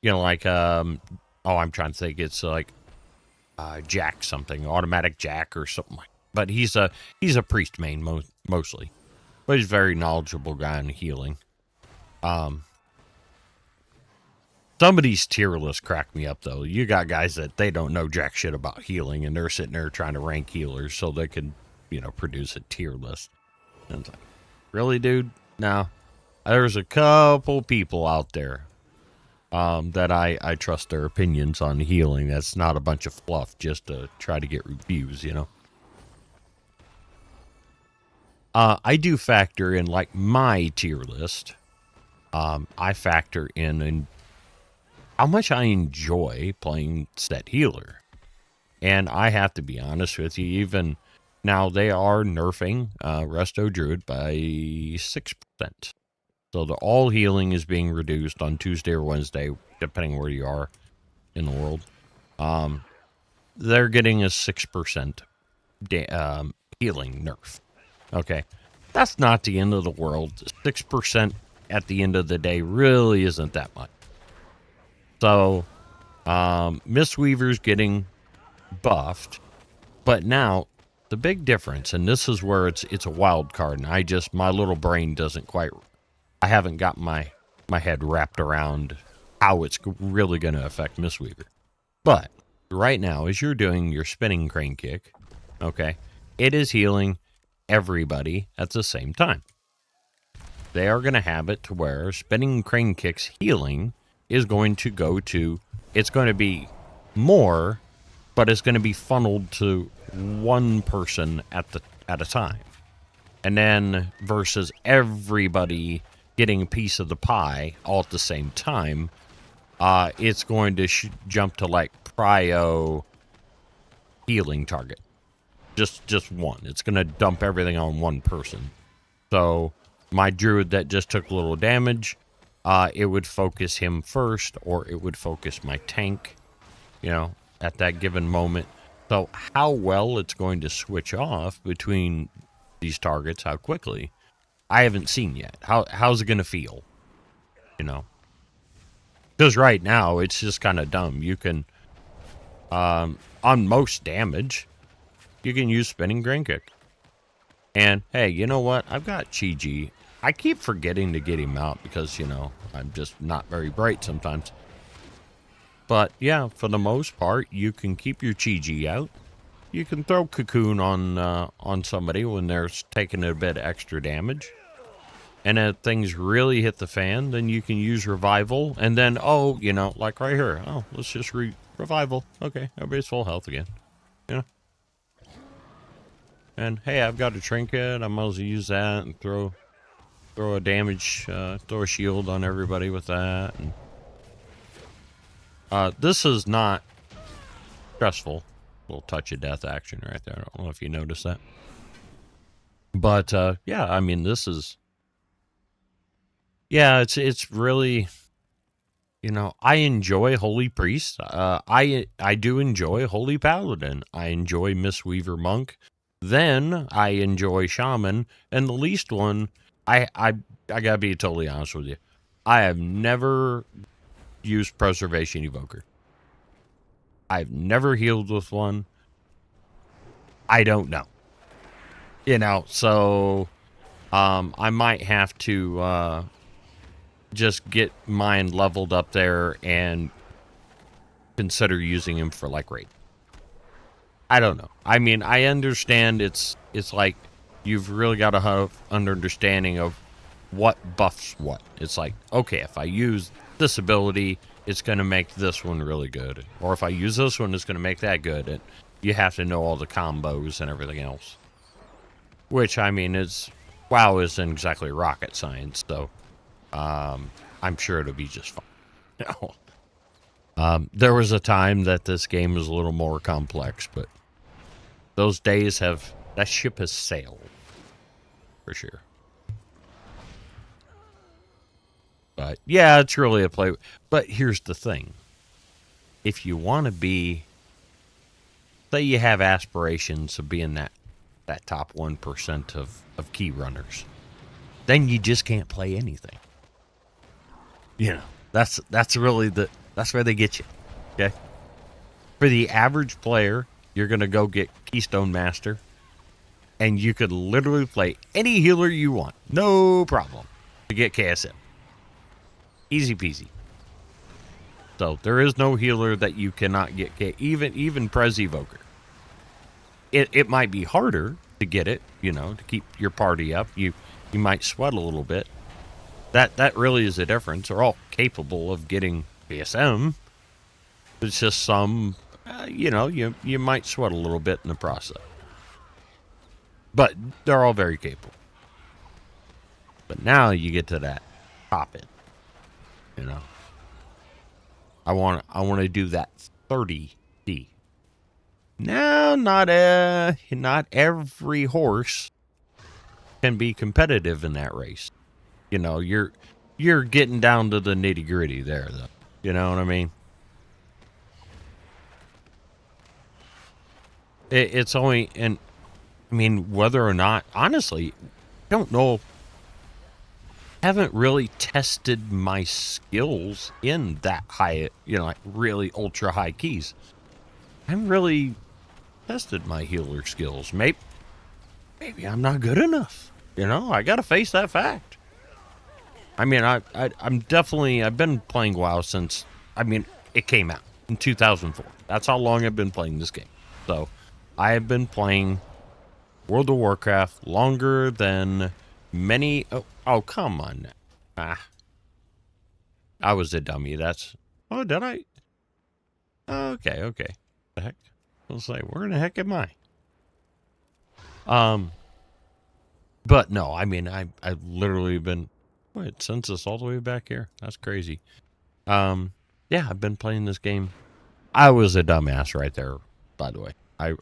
you know, like I'm trying to think, it's like Jack something, automatic Jack or something like that. But he's a priest main mostly. But he's a very knowledgeable guy in healing. Some of these tier lists crack me up, though. You got guys that they don't know jack shit about healing, and they're sitting there trying to rank healers so they can, you know, produce a tier list. And it's like, really, dude? No. There's a couple people out there that I trust their opinions on healing. That's not a bunch of fluff just to try to get reviews, you know? I do factor in, like, my tier list. I factor in how much I enjoy playing set healer. And I have to be honest with you, even now they are nerfing Resto Druid by 6%. So the all healing is being reduced on Tuesday or Wednesday, depending where you are in the world. They're getting a 6% healing nerf. Okay. That's not the end of the world. 6% at the end of the day really isn't that much. So, Mistweaver's getting buffed, but now the big difference, and this is where it's a wild card, and my little brain doesn't quite, I haven't got my head wrapped around how it's really going to affect Mistweaver. But right now, as you're doing your spinning crane kick, okay, it is healing everybody at the same time. They are going to have it to where spinning crane kicks healing is going to go to, it's going to be more, but it's going to be funneled to one person at a time. And then versus everybody getting a piece of the pie all at the same time, it's going to jump to like prio healing target. Just one. It's going to dump everything on one person. So my druid that just took a little damage, it would focus him first, or it would focus my tank, at that given moment. So how well it's going to switch off between these targets, how quickly, I haven't seen yet. How's it going to feel? Because right now, it's just kind of dumb. You can, on most damage, you can use spinning crane kick. And, hey, you know what? I've got Chi-Ji. I keep forgetting to get him out because, I'm just not very bright sometimes. But, yeah, for the most part, you can keep your Chi-Ji out. You can throw Cocoon on somebody when they're taking a bit of extra damage. And if things really hit the fan, then you can use Revival. And then, like right here. Oh, let's just Revival. Okay, everybody's full health again. And, hey, I've got a trinket. I might as well use that and throw a damage, throw a shield on everybody with that. And, this is not stressful. Little touch of death action right there. I don't know if you noticed that. But, yeah, I mean, this is... Yeah, it's really... I enjoy Holy Priest. I do enjoy Holy Paladin. I enjoy Mistweaver Monk. Then I enjoy Shaman. And the least one, I gotta be totally honest with you. I have never used Preservation Evoker. I've never healed with one. I don't know. So I might have to just get mine leveled up there and consider using him for like raid. I don't know. I mean, I understand it's like you've really got to have an understanding of what buffs what. It's like, okay, if I use this ability, it's going to make this one really good. Or if I use this one, it's going to make that good. And you have to know all the combos and everything else. Which, I mean, WoW isn't exactly rocket science, so I'm sure it'll be just fine. There was a time that this game was a little more complex, but those days that ship has sailed. For sure. But, yeah, it's really a play. But here's the thing. If you want to be... Say you have aspirations of being that top 1% of key runners. Then you just can't play anything. That's really that's where they get you. Okay? For the average player, you're going to go get Keystone Master. And you could literally play any healer you want. No problem. To get KSM. Easy peasy. So there is no healer that you cannot get. Even Prez Evoker. It might be harder to get it, to keep your party up. You might sweat a little bit. That really is the difference. They're all capable of getting BSM. It's just some, you might sweat a little bit in the process. But they're all very capable. But now you get to that top end. I want to do that 30D. Now, not every horse can be competitive in that race. You're getting down to the nitty gritty there, though. You know what I mean? It's only, and I mean, whether or not, honestly, I don't know. Haven't really tested my skills in that high, like really ultra high keys. I haven't really tested my healer skills. Maybe I'm not good enough. I got to face that fact. I mean, I've been playing WoW since, it came out in 2004. That's how long I've been playing this game. So I have been playing World of Warcraft longer than many. Oh, come on. I was a dummy. That's. Oh, did I? Okay. The heck? I was like, where the heck am I? But no, I mean, I've literally been. Wait, census all the way back here. That's crazy. Yeah, I've been playing this game. I was a dumbass right there, by the way.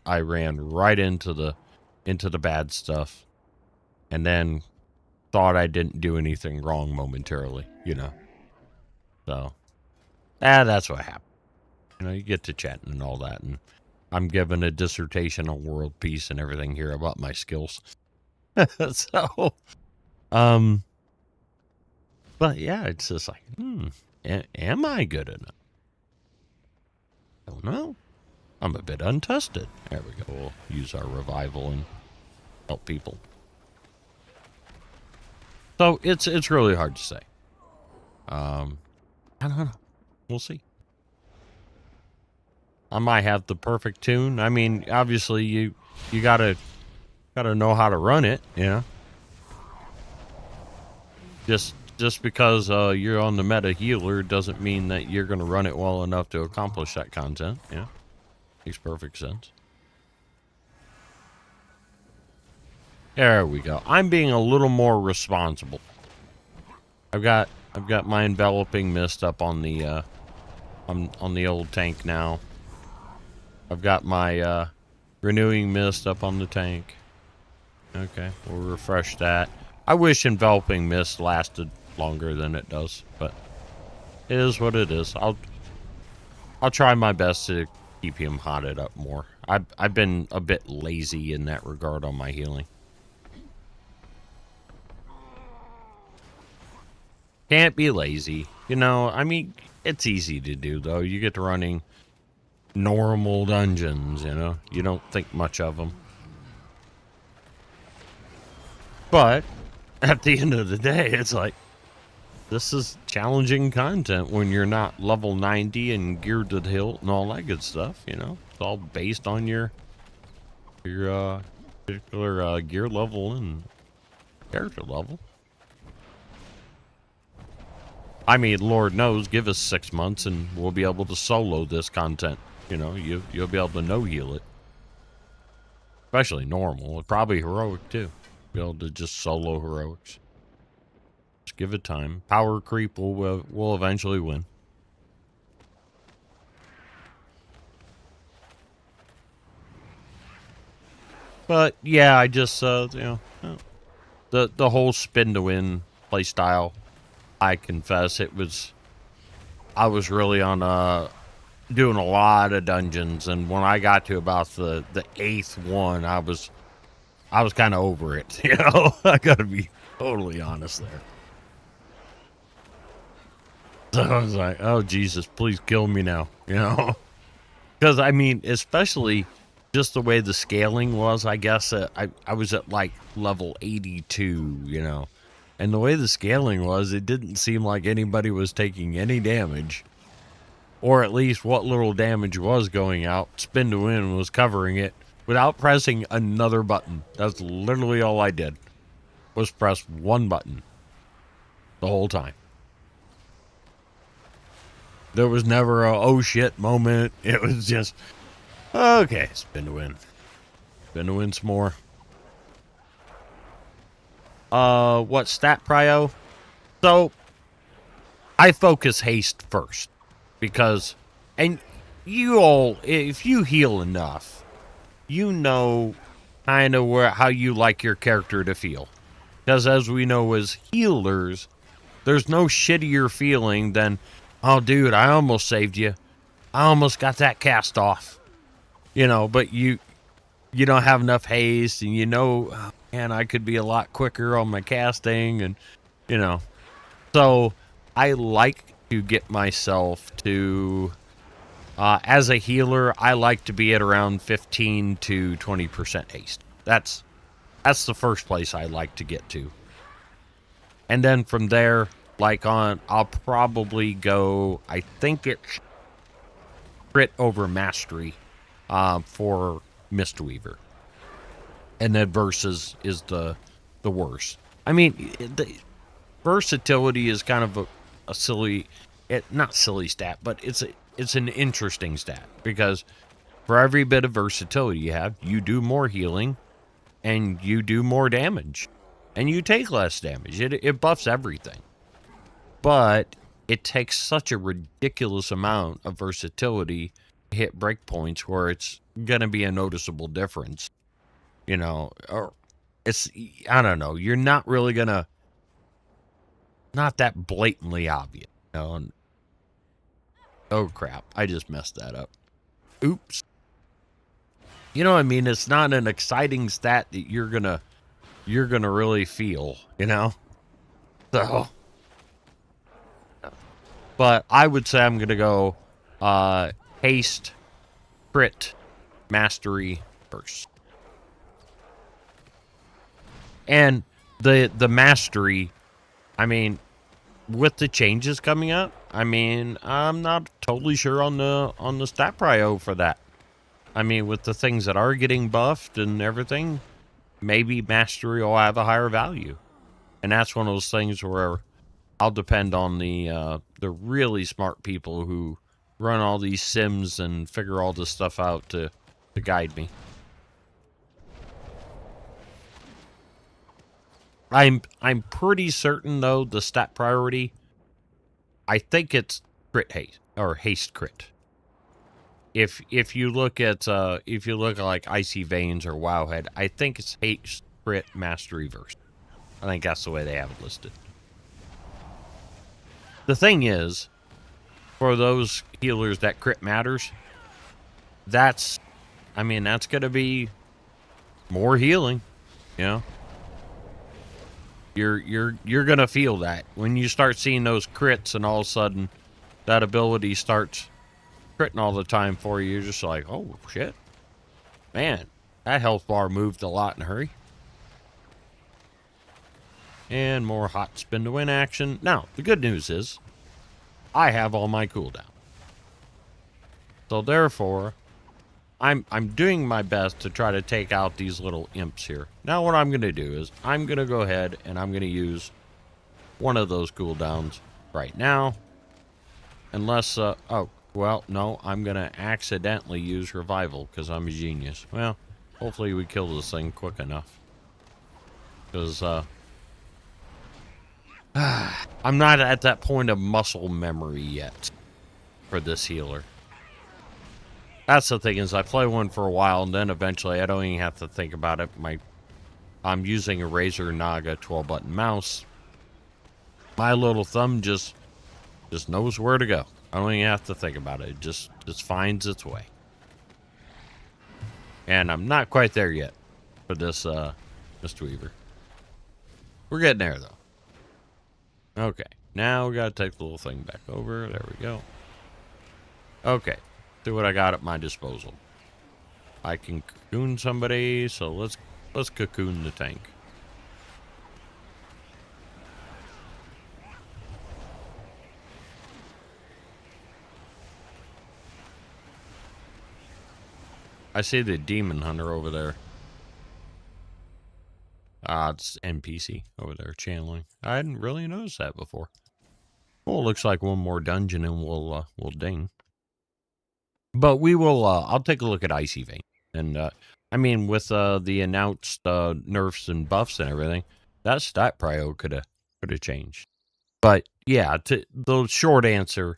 I ran right into the bad stuff, and then thought I didn't do anything wrong momentarily, you know. So, that's what happened. You know, you get to chatting and all that, and I'm giving a dissertation on world peace and everything here about my skills. So, but yeah, it's just like, am I good enough? I don't know. I'm a bit untested. There we go. We'll use our revival and help people. So it's really hard to say. I don't know. We'll see. I might have the perfect tune. I mean, obviously you gotta know how to run it, you know. Just because you're on the meta healer doesn't mean that you're gonna run it well enough to accomplish that content. Yeah, makes perfect sense. There we go. I'm being a little more responsible. I've got my enveloping mist up on the on the old tank now. I've got my renewing mist up on the tank. Okay, we'll refresh that. I wish enveloping mist lasted longer than it does, but it is what it is. I'll try my best to keep him hotted up more. I've been a bit lazy in that regard on my healing. Can't be lazy. You know, I mean, it's easy to do, though. You get to running normal dungeons, you know. You don't think much of them. But at the end of the day, it's like, this is challenging content when you're not level 90 and geared to the hilt and all that good stuff, you know. It's all based on your particular gear level and character level. I mean, Lord knows, give us 6 months and we'll be able to solo this content. You know, you'll be able to no-heal it. Especially normal. Probably heroic, too. Be able to just solo heroics. Just give it time. Power creep will eventually win. But, yeah, I just, you know, the whole spin to win playstyle, I confess, I was really on doing a lot of dungeons, and when I got to about the 8th one, I was kind of over it, you know. I gotta be totally honest there. So I was like, oh Jesus, please kill me now, you know. Because I mean, especially just the way the scaling was, I guess I was at like level 82, you know. And the way the scaling was, it didn't seem like anybody was taking any damage. Or at least what little damage was going out, spin to win was covering it without pressing another button. That's literally all I did, was press one button the whole time. There was never a oh shit moment. It was just, okay, spin to win. Spin to win some more. What stat prio? So, I focus haste first. Because, and you all, if you heal enough, you know kind of how you like your character to feel. Because as we know as healers, there's no shittier feeling than, oh dude, I almost saved you. I almost got that cast off. You know, but you don't have enough haste, and you know, oh, man, I could be a lot quicker on my casting, and, you know. So, I like to get myself to, as a healer, I like to be at around 15 to 20% haste. That's the first place I like to get to. And then from there, like I'll probably go, I think it's crit over mastery for Mistweaver. and then versus is the worst. I mean, the versatility is kind of a silly, not silly stat, but it's an interesting stat because for every bit of versatility you have, you do more healing and you do more damage and you take less damage. It buffs everything. But it takes such a ridiculous amount of versatility to hit breakpoints where it's going to be a noticeable difference. You know, or it's, I don't know, you're not really going to, not that blatantly obvious. You know, and, oh crap, I just messed that up. Oops. You know what I mean? It's not an exciting stat that you're going to really feel, you know? So, but I would say I'm going to go haste, crit, mastery first. And the mastery, I mean, with the changes coming up, I mean, I'm not totally sure on the stat prio for that. I mean, with the things that are getting buffed and everything, maybe mastery will have a higher value. And that's one of those things where I'll depend on the really smart people who run all these sims and figure all this stuff out to guide me. I'm pretty certain though the stat priority, I think it's crit haste or haste crit. If you look at like Icy Veins or Wowhead, I think it's haste crit mastery verse. I think that's the way they have it listed. The thing is, for those healers that crit matters, that's going to be more healing, you know. You're going to feel that when you start seeing those crits and all of a sudden that ability starts critting all the time for you. You're just like, "Oh shit. Man, that health bar moved a lot in a hurry." And more hot spin to win action. Now, the good news is I have all my cooldown. So therefore, I'm doing my best to try to take out these little imps here. Now what I'm going to do is I'm going to go ahead and I'm going to use one of those cooldowns right now. Unless, oh, well, no, I'm going to accidentally use revival because I'm a genius. Well, hopefully we kill this thing quick enough. Because, I'm not at that point of muscle memory yet for this healer. That's the thing is I play one for a while and then eventually I don't even have to think about it. I'm using a Razer Naga 12-button mouse. My little thumb just knows where to go. I don't even have to think about it. It just finds its way. And I'm not quite there yet for this Mistweaver. We're getting there though. Okay, now we gotta take the little thing back over. There we go. Okay, see what I got at my disposal. I can cocoon somebody, so let's cocoon the tank. I see the demon hunter over there. It's NPC over there channeling. I hadn't really noticed that before. Well, looks like one more dungeon and we'll ding. But we will, I'll take a look at Icy Vein. And, I mean, with the announced nerfs and buffs and everything, that stat prio could have changed. But, yeah, the short answer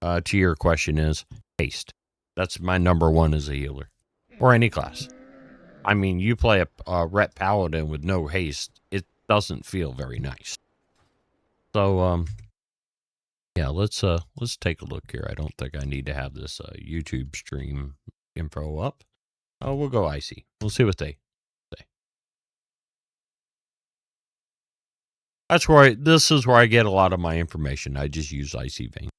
to your question is haste. That's my number one as a healer. Or any class. I mean, you play a Ret Paladin with no haste, it doesn't feel very nice. So, yeah, let's take a look here. I don't think I need to have this YouTube stream info up. Oh, we'll go Icy. We'll see what they say. That's where this is where I get a lot of my information. I just use Icy Vein.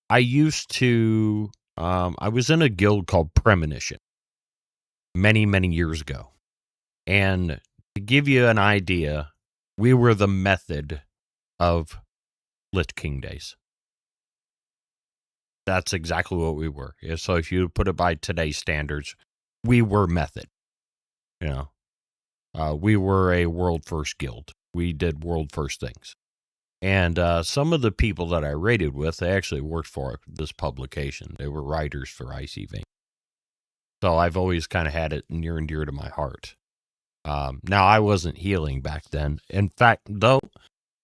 I used to, I was in a guild called Premonition many, many years ago. And to give you an idea, we were the method of Lich King days. That's exactly what we were. So if you put it by today's standards, we were method. You know, we were a world first guild. We did world first things. And some of the people that I raided with, they actually worked for this publication. They were writers for ICV. So I've always kind of had it near and dear to my heart. Now, I wasn't healing back then. In fact, though,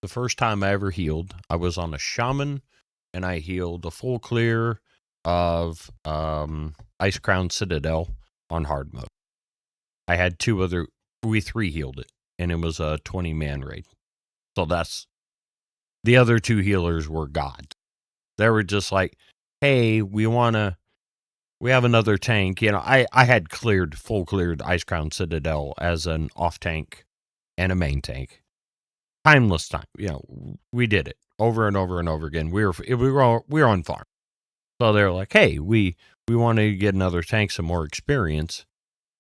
the first time I ever healed, I was on a shaman, and I healed a full clear of Ice Crown Citadel on hard mode. I had we 3 healed it, and it was a 20-man raid. So that's, the other 2 healers were God. They were just like, hey, we have another tank. You know, I had full cleared Ice Crown Citadel as an off tank and a main tank. Timeless time. You know, we did it over and over and over again. We were on farm. So they're like, hey, we want to get another tank, some more experience.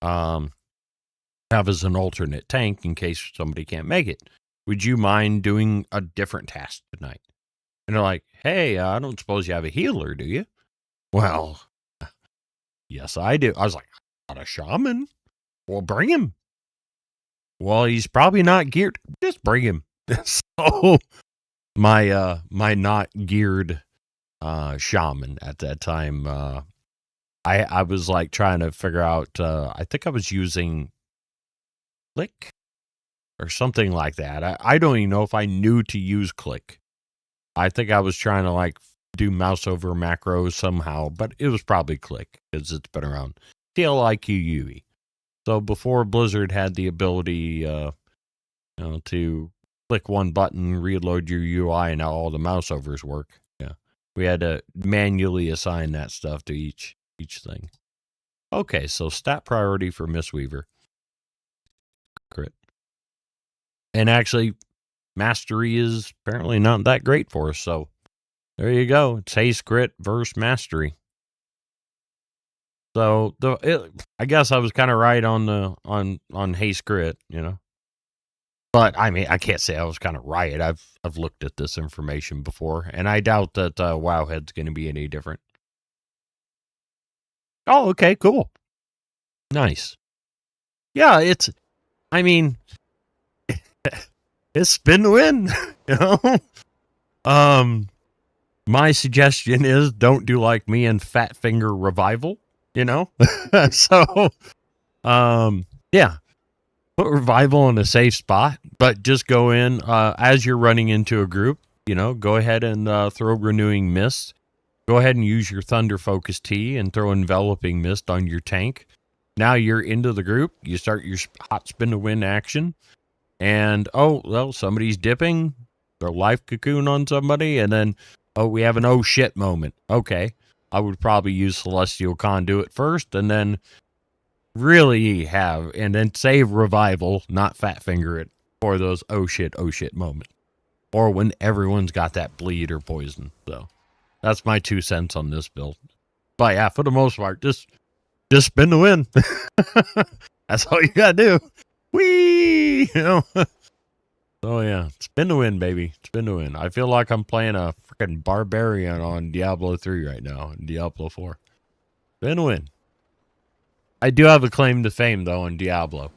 Have as an alternate tank in case somebody can't make it. Would you mind doing a different task tonight? And they're like, hey, I don't suppose you have a healer, do you? Well, yes, I do. I was like, not a shaman? Well, bring him. Well, he's probably not geared. Just bring him. So my not geared shaman at that time, I was like trying to figure out, I think I was using Click or something like that. I don't even know if I knew to use Click. I think I was trying to like do mouse over macros somehow, but it was probably Click because it's been around. TLIQUE. So before Blizzard had the ability to click one button, reload your UI, and now all the mouse overs work. Yeah. We had to manually assign that stuff to each thing. Okay, so stat priority for Mistweaver. Crit. And actually, mastery is apparently not that great for us, so there you go. It's haste crit versus mastery. So I guess I was kind of right on haste crit, you know. But I mean, I can't say I was kind of right. I've looked at this information before, and I doubt that Wowhead's going to be any different. Oh, okay, cool, nice. Yeah, it's spin to win, you know. My suggestion is don't do like me and Fat Finger Revival, you know. So, yeah. Put Revival in a safe spot, but just go in as you're running into a group, you know, go ahead and throw Renewing Mist. Go ahead and use your Thunder Focus Tea and throw Enveloping Mist on your tank. Now you're into the group. You start your hot spin to win action. And, oh, well, somebody's dipping. Throw Life Cocoon on somebody. And then, oh, we have an oh shit moment. Okay. I would probably use Celestial Conduit first and then really and then save Revival, not Fat Finger it, for those oh shit moments. Or when everyone's got that bleed or poison. So that's my 2 cents on this build. But yeah, for the most part, just spin to win. That's all you gotta do. Whee! You know? So yeah, spin to win, baby. Spin to win. I feel like I'm playing a freaking barbarian on Diablo 3 right now, and Diablo 4. Spin to win. I do have a claim to fame, though, on Diablo.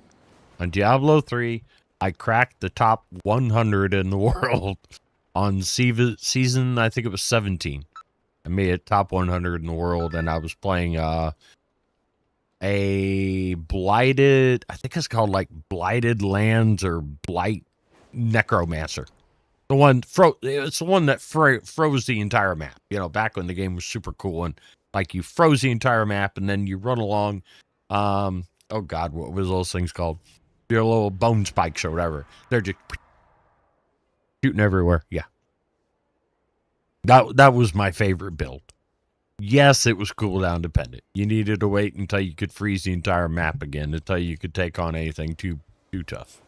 On Diablo 3, I cracked the top 100 in the world on season, I think it was 17. I made it top 100 in the world, and I was playing a Blighted, I think it's called like Blighted Lands or Blight Necromancer. It's the one that froze the entire map, you know, back when the game was super cool, and like you froze the entire map, and then you run along. Oh God, what was those things called? Your little bone spikes or whatever. They're just shooting everywhere. Yeah. That was my favorite build. Yes, it was cooldown dependent. You needed to wait until you could freeze the entire map again until you could take on anything too tough.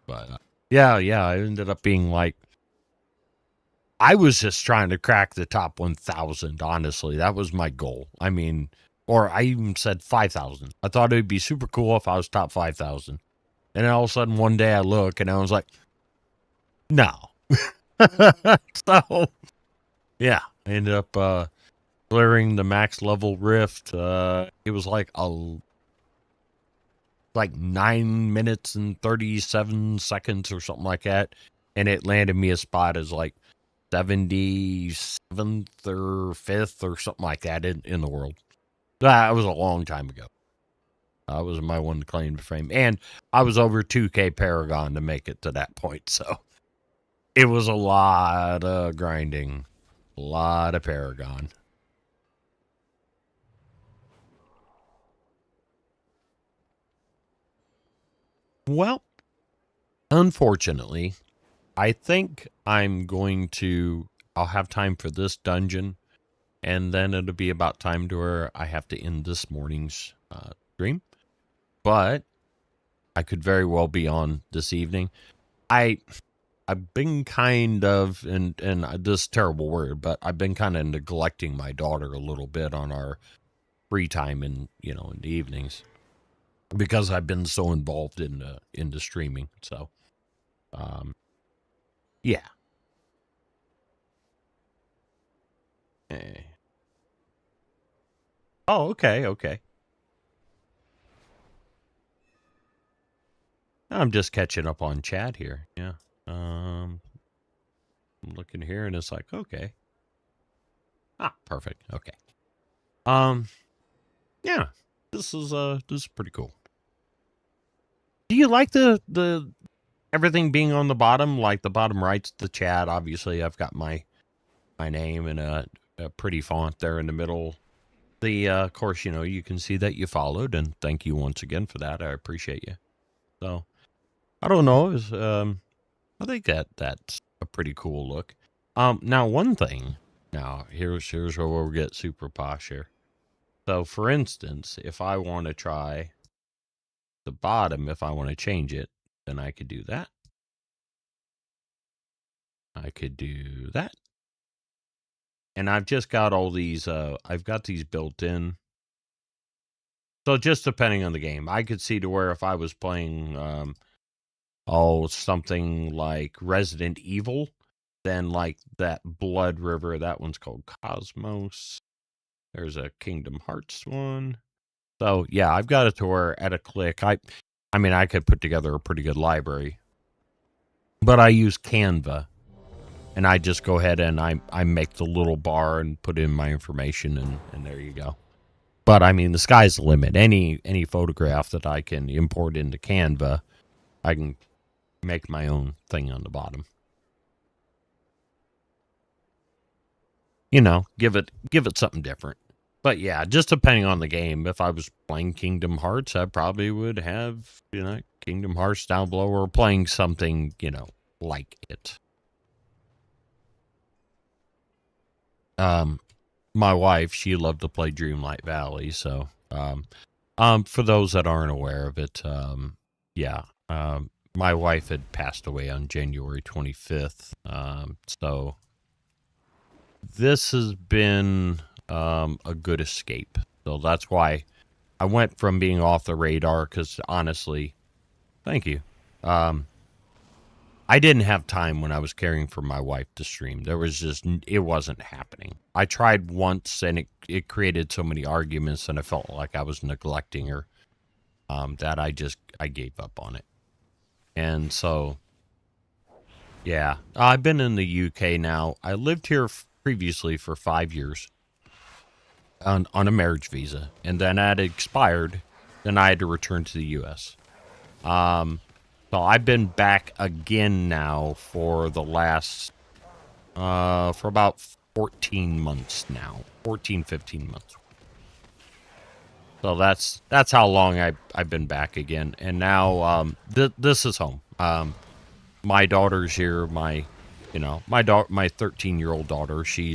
But yeah, I ended up being like, I was just trying to crack the top 1,000, honestly. That was my goal. I mean, or I even said 5,000. I thought it would be super cool if I was top 5,000. And then all of a sudden, one day I look and I was like, no. So, yeah, I ended up clearing the max level rift. It was like like 9 minutes and 37 seconds or something like that. And it landed me a spot as like 77th or 5th or something like that in the world. That was a long time ago. That was my one claim to fame. And I was over 2K Paragon to make it to that point. So it was a lot of grinding. A lot of Paragon. Well, unfortunately, I think I'll have time for this dungeon, and then it'll be about time to where I have to end this morning's stream. But I could very well be on this evening. I've been kind of, and this terrible word, but I've been kind of neglecting my daughter a little bit on our free time in the evenings, because I've been so involved in the streaming. So, yeah. Oh, okay. I'm just catching up on chat here. Yeah. I'm looking here and it's like, okay. Perfect. Okay. Yeah. This is pretty cool. Do you like the everything being on the bottom? Like the bottom right's the chat. Obviously, I've got my name and a pretty font there in the middle. Of course, you can see that you followed, and thank you once again for that. I appreciate you. So, I don't know. I think that's a pretty cool look. Now one thing. Now here's where we'll get super posh here. So, for instance, if I want to try the bottom, if I want to change it, then I could do that. I could do that. And I've just got all these, I've got these built in. So just depending on the game, I could see to where if I was playing, something like Resident Evil, then like that Blood River, that one's called Cosmos. There's a Kingdom Hearts one. So yeah, I've got it to where at a click, I mean, I could put together a pretty good library, but I use Canva. And I just go ahead and I make the little bar and put in my information, and there you go. But I mean, the sky's the limit. Any photograph that I can import into Canva, I can make my own thing on the bottom. Give it something different. But yeah, just depending on the game. If I was playing Kingdom Hearts, I probably would have, Kingdom Hearts down below, or playing something, like it. My wife, she loved to play Dreamlight Valley, so for those that aren't aware of it, my wife had passed away on January 25th, so this has been a good escape. So that's why I went from being off the radar, because honestly, thank you. I didn't have time when I was caring for my wife to stream. It wasn't happening. I tried once, and it created so many arguments, and I felt like I was neglecting her, that I gave up on it. And so, yeah, I've been in the UK now. I lived here previously for 5 years on a marriage visa, and then that expired. Then I had to return to the US. So I've been back again now for the last, for about 14 months now. 14, 15 months. So that's how long I've been back again. And now, this is home. My daughter's here. My 13-year-old daughter, she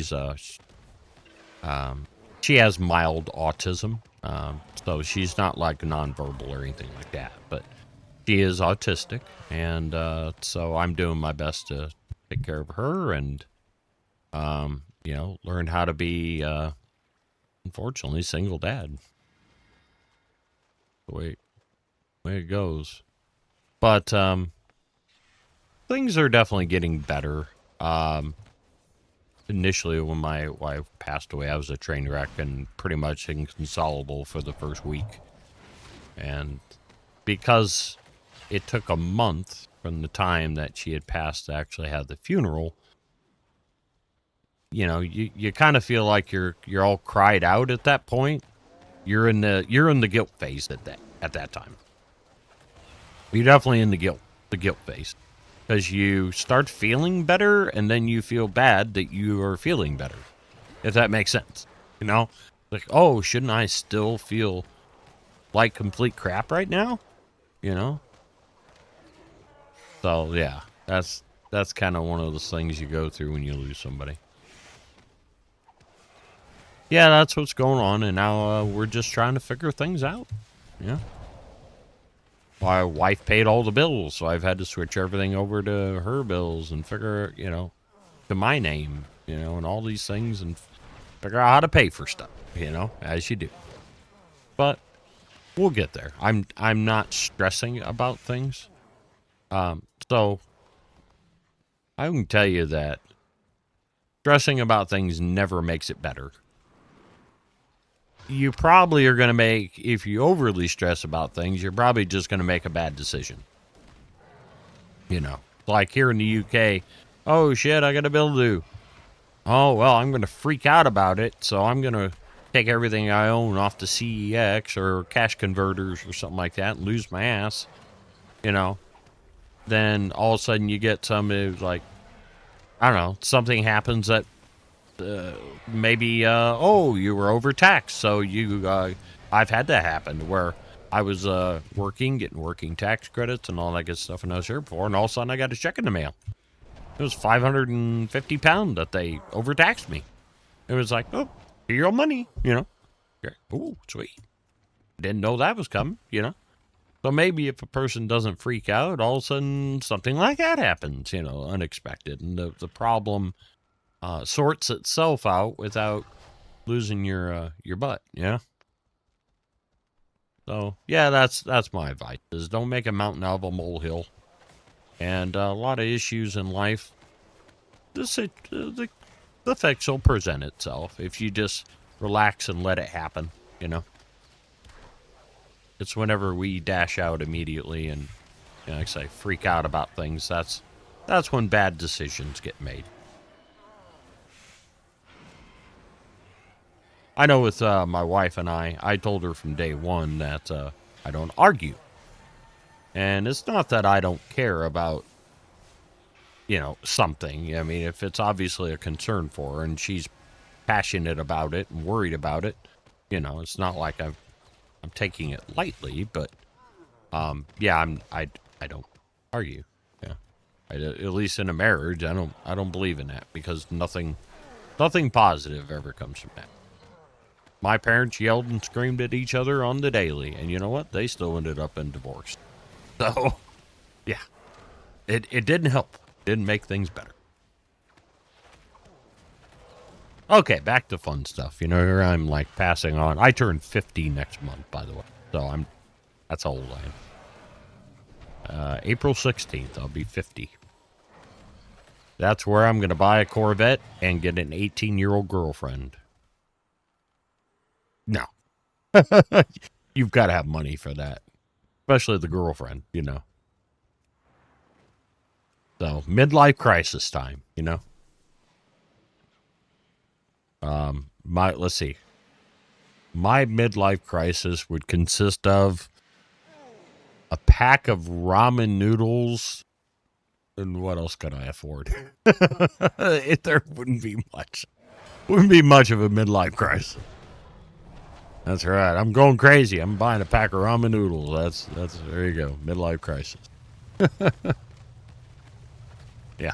has mild autism. So she's not like nonverbal or anything like that, but she is autistic, and so I'm doing my best to take care of her and, learn how to be, unfortunately, single dad. The way it goes. But things are definitely getting better. Initially, when my wife passed away, I was a train wreck and pretty much inconsolable for the first week. And because it took a month from the time that she had passed to actually have the funeral, you know, you kind of feel like you're all cried out at that point. You're in the guilt phase at that time. You're definitely in the guilt phase, because you start feeling better and then you feel bad that you are feeling better, if that makes sense. You know, like, oh, shouldn't I still feel like complete crap right now? You know. So yeah, that's kind of one of those things you go through when you lose somebody. Yeah, that's what's going on, and now we're just trying to figure things out. Yeah. My wife paid all the bills, so I've had to switch everything over to her bills and figure, you know, to my name, you know, and all these things, and figure out how to pay for stuff, you know, as you do. But we'll get there. I'm not stressing about things. So I can tell you that stressing about things never makes it better. You probably are going to make, if you overly stress about things, you're probably just going to make a bad decision. You know, like here in the UK, oh shit, I got a bill due. Oh, well, I'm going to freak out about it, so I'm going to take everything I own off to CEX or cash converters or something like that and lose my ass. You know, then all of a sudden you get somebody who's like, I don't know, something happens that maybe, oh, you were overtaxed. So I've had that happen where I was getting working tax credits and all that good stuff, and I was here before, and all of a sudden I got a check in the mail. It was £550 that they overtaxed me. It was like, oh, here's your money, you know. Oh, sweet. Didn't know that was coming, you know. So maybe if a person doesn't freak out, all of a sudden something like that happens, you know, unexpected, and the problem sorts itself out without losing your butt, yeah. So yeah, that's my advice: is don't make a mountain out of a molehill. And a lot of issues in life, the fix will present itself if you just relax and let it happen. You know, it's whenever we dash out immediately and, you know, like I say, freak out about things. That's when bad decisions get made. I know with my wife and I told her from day one that I don't argue. And it's not that I don't care about, you know, something. I mean, if it's obviously a concern for her and she's passionate about it and worried about it, you know, it's not like I'm taking it lightly, but yeah, I don't argue. Yeah. At least in a marriage, I don't believe in that, because nothing positive ever comes from that. My parents yelled and screamed at each other on the daily, and you know what? They still ended up in divorce. So, yeah, it didn't help. Didn't make things better. Okay, back to fun stuff. You know, here I'm like passing on. I turn 50 next month, by the way. So that's how old I am. April 16th, I'll be 50. That's where I'm going to buy a Corvette and get an 18-year-old girlfriend. No. You've got to have money for that. Especially the girlfriend, you know. So, midlife crisis time, you know. Let's see. My midlife crisis would consist of a pack of ramen noodles, and what else could I afford? There wouldn't be much. Wouldn't be much of a midlife crisis. That's right. I'm going crazy. I'm buying a pack of ramen noodles. That's there you go. Midlife crisis. Yeah.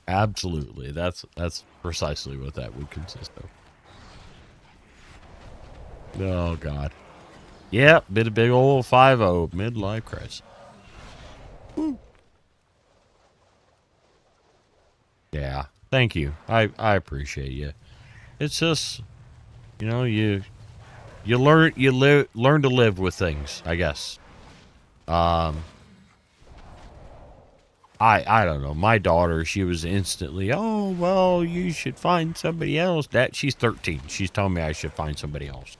Absolutely. That's precisely what that would consist of. Oh God. Yep, been a big old 5-0 midlife crisis. Woo. Yeah. Thank you. I appreciate you. It's just, you know, you learn to live with things, I guess. I don't know. My daughter, she was instantly, oh, well, you should find somebody else. She's 13. She's telling me I should find somebody else.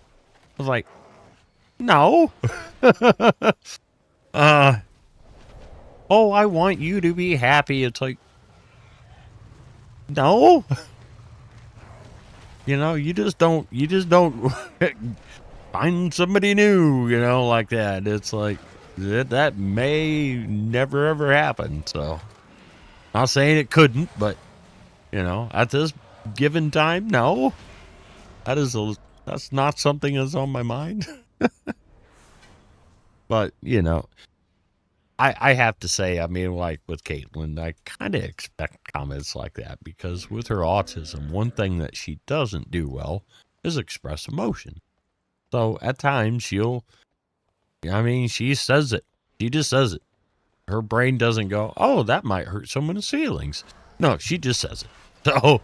I was like, No. uh, oh, I want you to be happy. It's like, no. You just don't find somebody new, like that. It's like, that may never ever happen. So, not saying it couldn't, but, at this given time, no. That's not something that's on my mind. But, I have to say, I mean, like with Caitlin, I kind of expect comments like that because with her autism, one thing that she doesn't do well is express emotion. So at times she says it. She just says it. Her brain doesn't go, oh, that might hurt someone's feelings. No, she just says it. So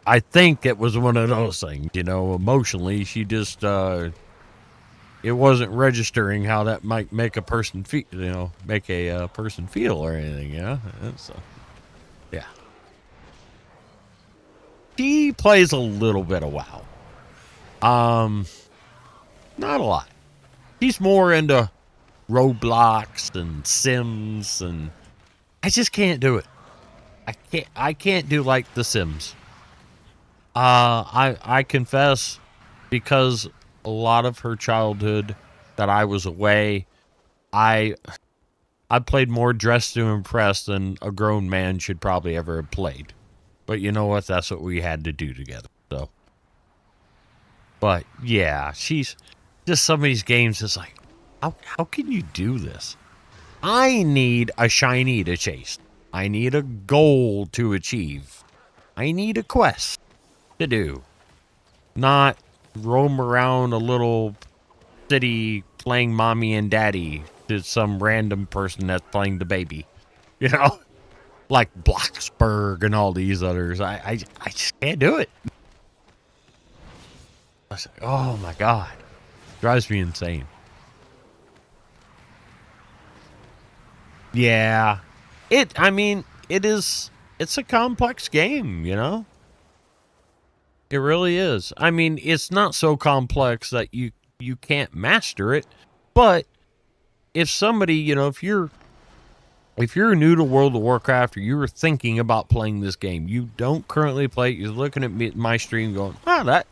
I think it was one of those things, emotionally, she just, it wasn't registering how that might make a person feel, person feel or anything, So, yeah. She plays a little bit of WoW. Not a lot. She's more into Roblox and Sims, and I just can't do it. I can't do like the Sims. I confess, because a lot of her childhood that I was away, I played more Dress to Impress than a grown man should probably ever have played. But you know what? That's what we had to do together. So, but yeah, she's just, some of these games is like, how can you do this? I need a shiny to chase. I need a goal to achieve. I need a quest to do. Not roam around a little city playing mommy and daddy to some random person that's playing the baby. Like Bloxburg and all these others. I just can't do it. I was like, oh my God. Drives me insane. Yeah. It's a complex game, It really is. I mean, it's not so complex that you can't master it, but if somebody, if you're new to World of Warcraft, or you were thinking about playing this game, you don't currently play it, you're looking at my stream going, that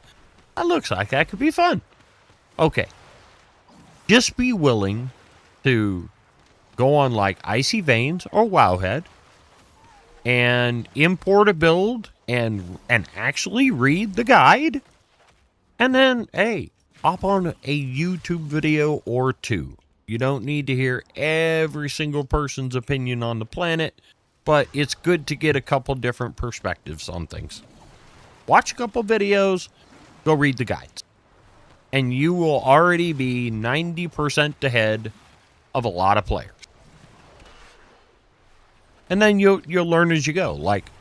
looks like that could be fun. Okay. Just be willing to go on like Icy Veins or Wowhead and import a build and actually read the guide, and then, hey, hop on a YouTube video or two. You don't need to hear every single person's opinion on the planet, but it's good to get a couple different perspectives on things. Watch a couple videos, go read the guides, and you will already be 90% ahead of a lot of players. And then you'll learn as you go. Like,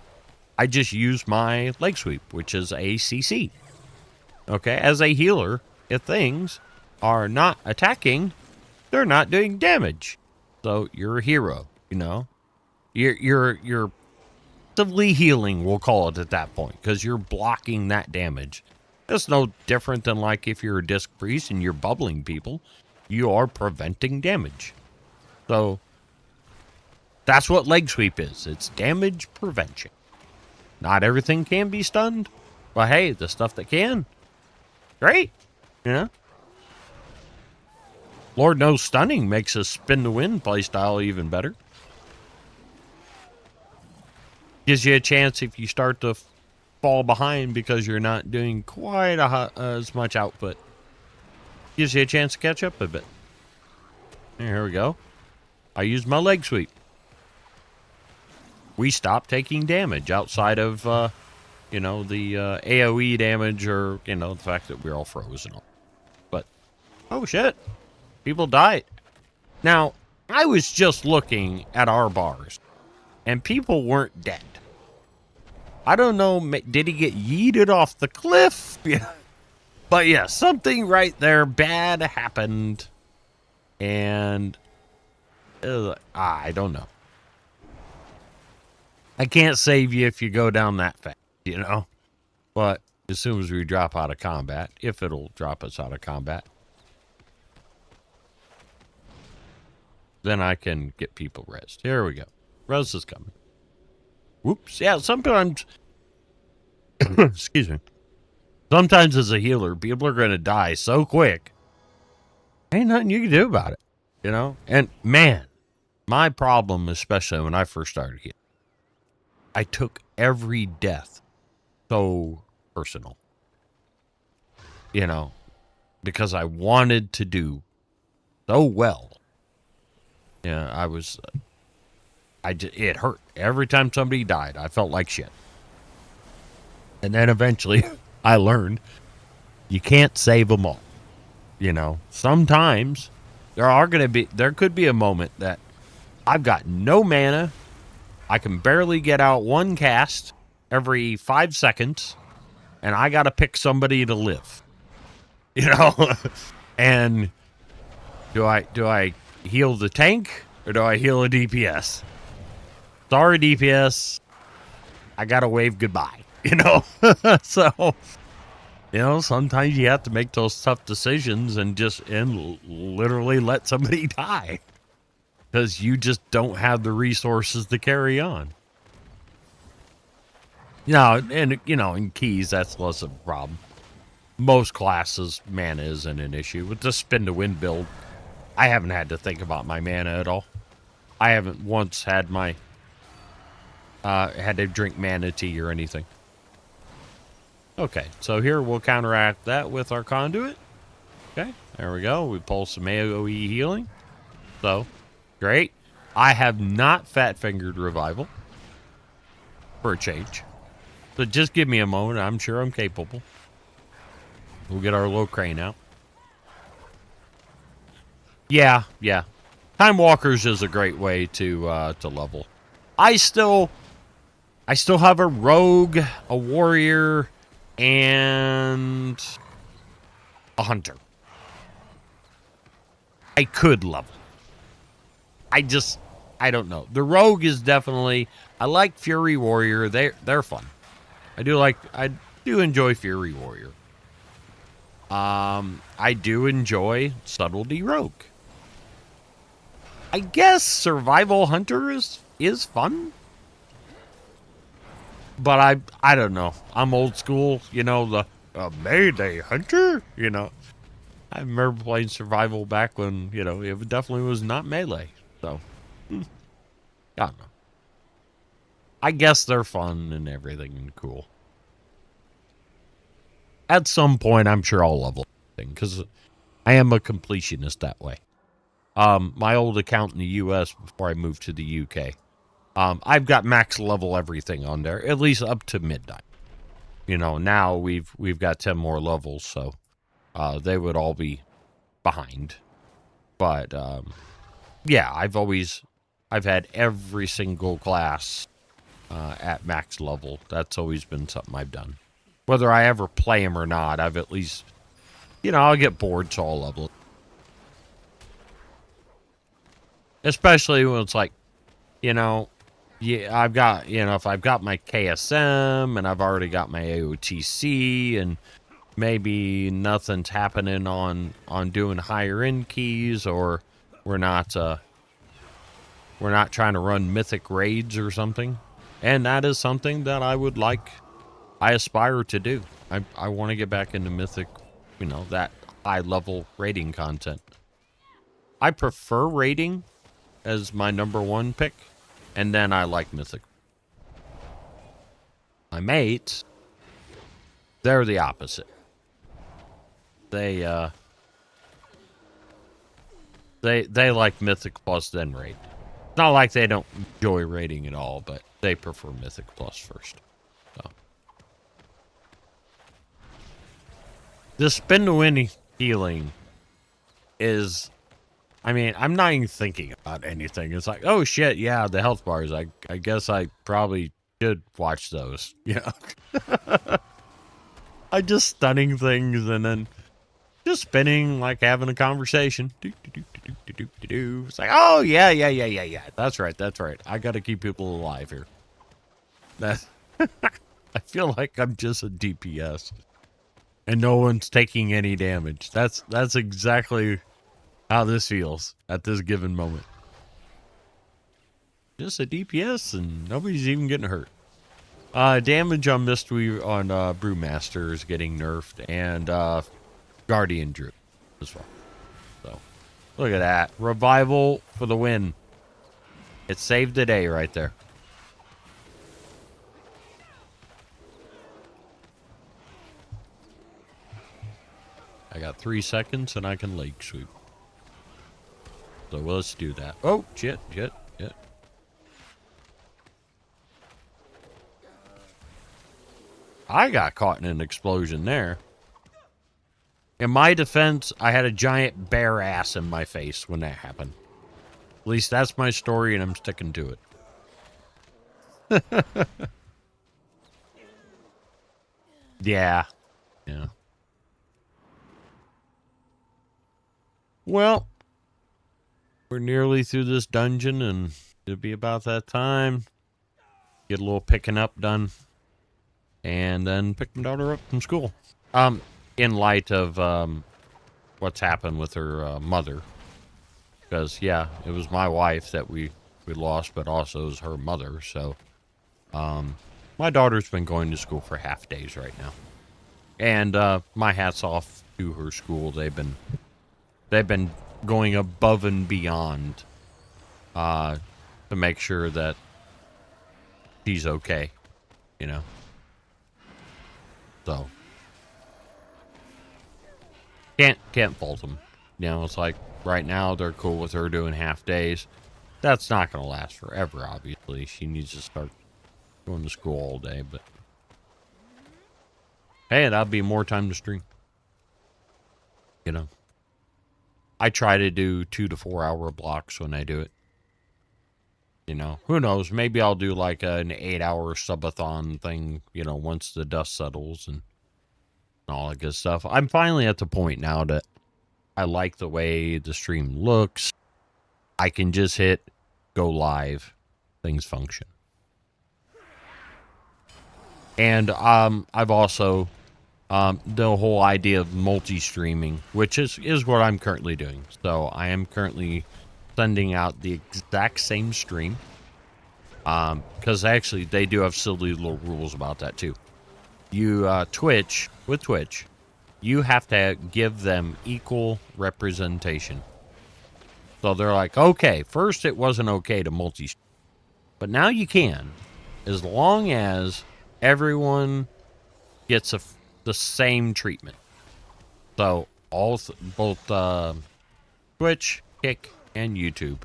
I just use my leg sweep, which is a CC. Okay, as a healer, if things are not attacking, they're not doing damage. So you're a hero, You're passively healing, we'll call it at that point, because you're blocking that damage. It's no different than like if you're a disc priest and you're bubbling people, you are preventing damage. So that's what leg sweep is. It's damage prevention. Not everything can be stunned, but hey, the stuff that can, great, Lord knows stunning makes a spin to win playstyle even better. Gives you a chance if you start to fall behind because you're not doing quite as much output. Gives you a chance to catch up a bit. Here we go. I used my leg sweep. We stopped taking damage outside of, the AoE damage, or, the fact that we're all frozen. But, oh shit. People died. Now, I was just looking at our bars, and people weren't dead. I don't know, did he get yeeted off the cliff? Yeah. But yeah, something right there bad happened, and I don't know. I can't save you if you go down that fast, But as soon as we drop out of combat, if it'll drop us out of combat, then I can get people rezzed. Here we go. Res is coming. Whoops. Yeah, sometimes, excuse me. Sometimes as a healer, people are going to die so quick. Ain't nothing you can do about it, you know? And man, my problem, especially when I first started healing, I took every death so personal, you know, because I wanted to do so well. Yeah, it hurt. Every time somebody died, I felt like shit. And then eventually I learned you can't save them all. You know, sometimes there could be a moment that I've got no mana. I can barely get out one cast every 5 seconds, and I got to pick somebody to live. You know, and do I heal the tank or do I heal a DPS? Sorry, DPS. I got to wave goodbye, you know? So, you know, sometimes you have to make those tough decisions and literally let somebody die because you just don't have the resources to carry on. No, and, you know, in keys, that's less of a problem. Most classes, mana isn't an issue. With the spin to win build, I haven't had to think about my mana at all. I haven't once had had to drink mana tea or anything. Okay, so here we'll counteract that with our conduit. Okay, there we go. We pull some AoE healing. So, great. I have not fat-fingered revival for a change. So just give me a moment. I'm sure I'm capable. We'll get our low crane out. Yeah. Time Walkers is a great way to level. I still have a rogue, a warrior, and a hunter. I could level. I don't know. The rogue is definitely. I like Fury Warrior. They're fun. I do enjoy Fury Warrior. I do enjoy Subtlety Rogue. I guess Survival Hunter is fun. But I don't know. I'm old school, you know, the Mayday Hunter, you know. I remember playing Survival back when, you know, it definitely was not melee. So, I don't know. I guess they're fun and everything and cool. At some point, I'm sure I'll level thing because I am a completionist that way. My old account in the U.S. before I moved to the U.K., I've got max level everything on there, at least up to midnight. You know, now we've got 10 more levels, so they would all be behind. But yeah, I've had every single class at max level. That's always been something I've done. Whether I ever play them or not, I've at least, you know, I'll get bored, so I'll level it. Especially when it's like, you know, yeah, I've got, you know, if I've got my KSM and I've already got my AOTC and maybe nothing's happening on doing higher end keys, or we're not trying to run mythic raids or something. And that is something that I aspire to do. I want to get back into mythic, you know, that high level raiding content. I prefer raiding as my #1 pick, and then I like mythic. My mates, they're the opposite. They like mythic plus then raid. It's not like they don't enjoy raiding at all, but they prefer mythic plus first. So the spin to win healing is, I mean, I'm not even thinking about anything. It's like, oh shit, yeah, the health bars. I guess I probably should watch those. Yeah. I just stunning things and then just spinning, like having a conversation. It's like, oh yeah. That's right. I got to keep people alive here. I feel like I'm just a DPS. And no one's taking any damage. That's exactly how this feels at this given moment. Just a DPS and nobody's even getting hurt. Damage on Mistweaver on Brewmaster is getting nerfed, and Guardian Druid as well. So look at that. Revival for the win. It saved the day right there. I got 3 seconds and I can leg sweep. So let's do that. Oh, shit. I got caught in an explosion there. In my defense, I had a giant bear ass in my face when that happened. At least that's my story and I'm sticking to it. Yeah. Well, we're nearly through this dungeon and it'll be about that time. Get a little picking up done. And then pick my daughter up from school. In light of what's happened with her mother. Because, yeah, it was my wife that we lost, but also it was her mother. So, my daughter's been going to school for half days right now. And my hat's off to her school. They've been going above and beyond to make sure that she's okay, you know. So can't fault them. You know, it's like right now they're cool with her doing half days. That's not going to last forever, obviously. She needs to start going to school all day, but hey, that'll be more time to stream. You know, I try to do 2 to 4 hour blocks when I do it. You know, who knows? Maybe I'll do like an 8-hour subathon thing, you know, once the dust settles and all that good stuff. I'm finally at the point now that I like the way the stream looks. I can just hit go live. Things function. And I've also the whole idea of multi-streaming, which is what I'm currently doing. So I am currently sending out the exact same stream. Because actually they do have silly little rules about that too. You, with Twitch, you have to give them equal representation. So they're like, okay, first it wasn't okay to multi-stream, but now you can, as long as everyone gets the same treatment. So both Twitch, Kick, and YouTube,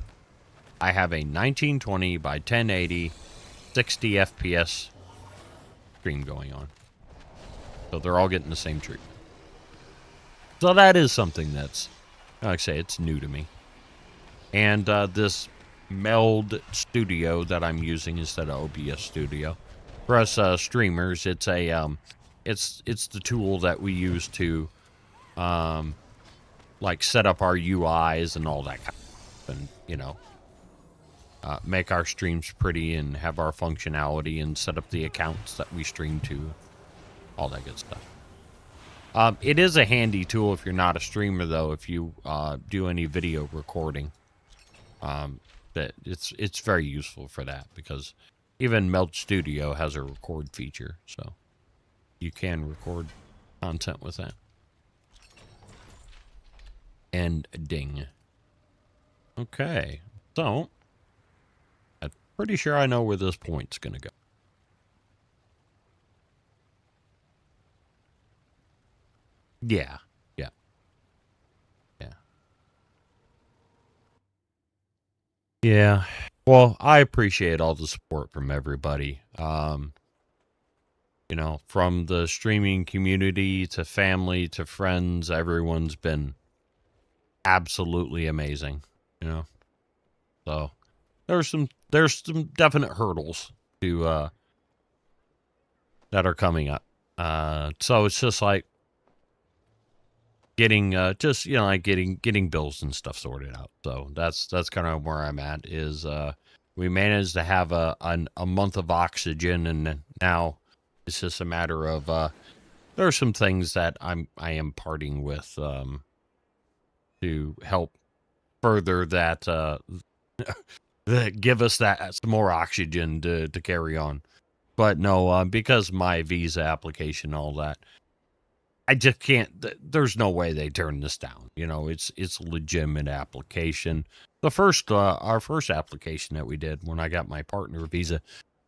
I have a 1920 by 1080 60 FPS stream going on. So they're all getting the same treatment. So that is something that's, like I say, it's new to me. And this Meld Studio that I'm using instead of OBS Studio, for us streamers, it's a it's the tool that we use to like set up our UIs and all that kind of stuff, and you know, make our streams pretty and have our functionality and set up the accounts that we stream to, all that good stuff. It is a handy tool if you're not a streamer, though. If you do any video recording, that it's very useful for that, because even Meld Studio has a record feature, so you can record content with that. And ding. Okay, so I'm pretty sure I know where this point's gonna go. Yeah. Yeah. Well, I appreciate all the support from everybody. You know, from the streaming community to family to friends, everyone's been absolutely amazing, you know. So there's some definite hurdles to that are coming up. So it's just like getting just, you know, like getting bills and stuff sorted out. So that's kind of where I'm at, is we managed to have a month of oxygen, and now It's just a matter of there are some things that I am parting with to help further that that give us that some more oxygen to carry on. But no, because my visa application, all that, I just can't. There's no way they turn this down. You know, it's a legitimate application. The first, our first application that we did when I got my partner visa,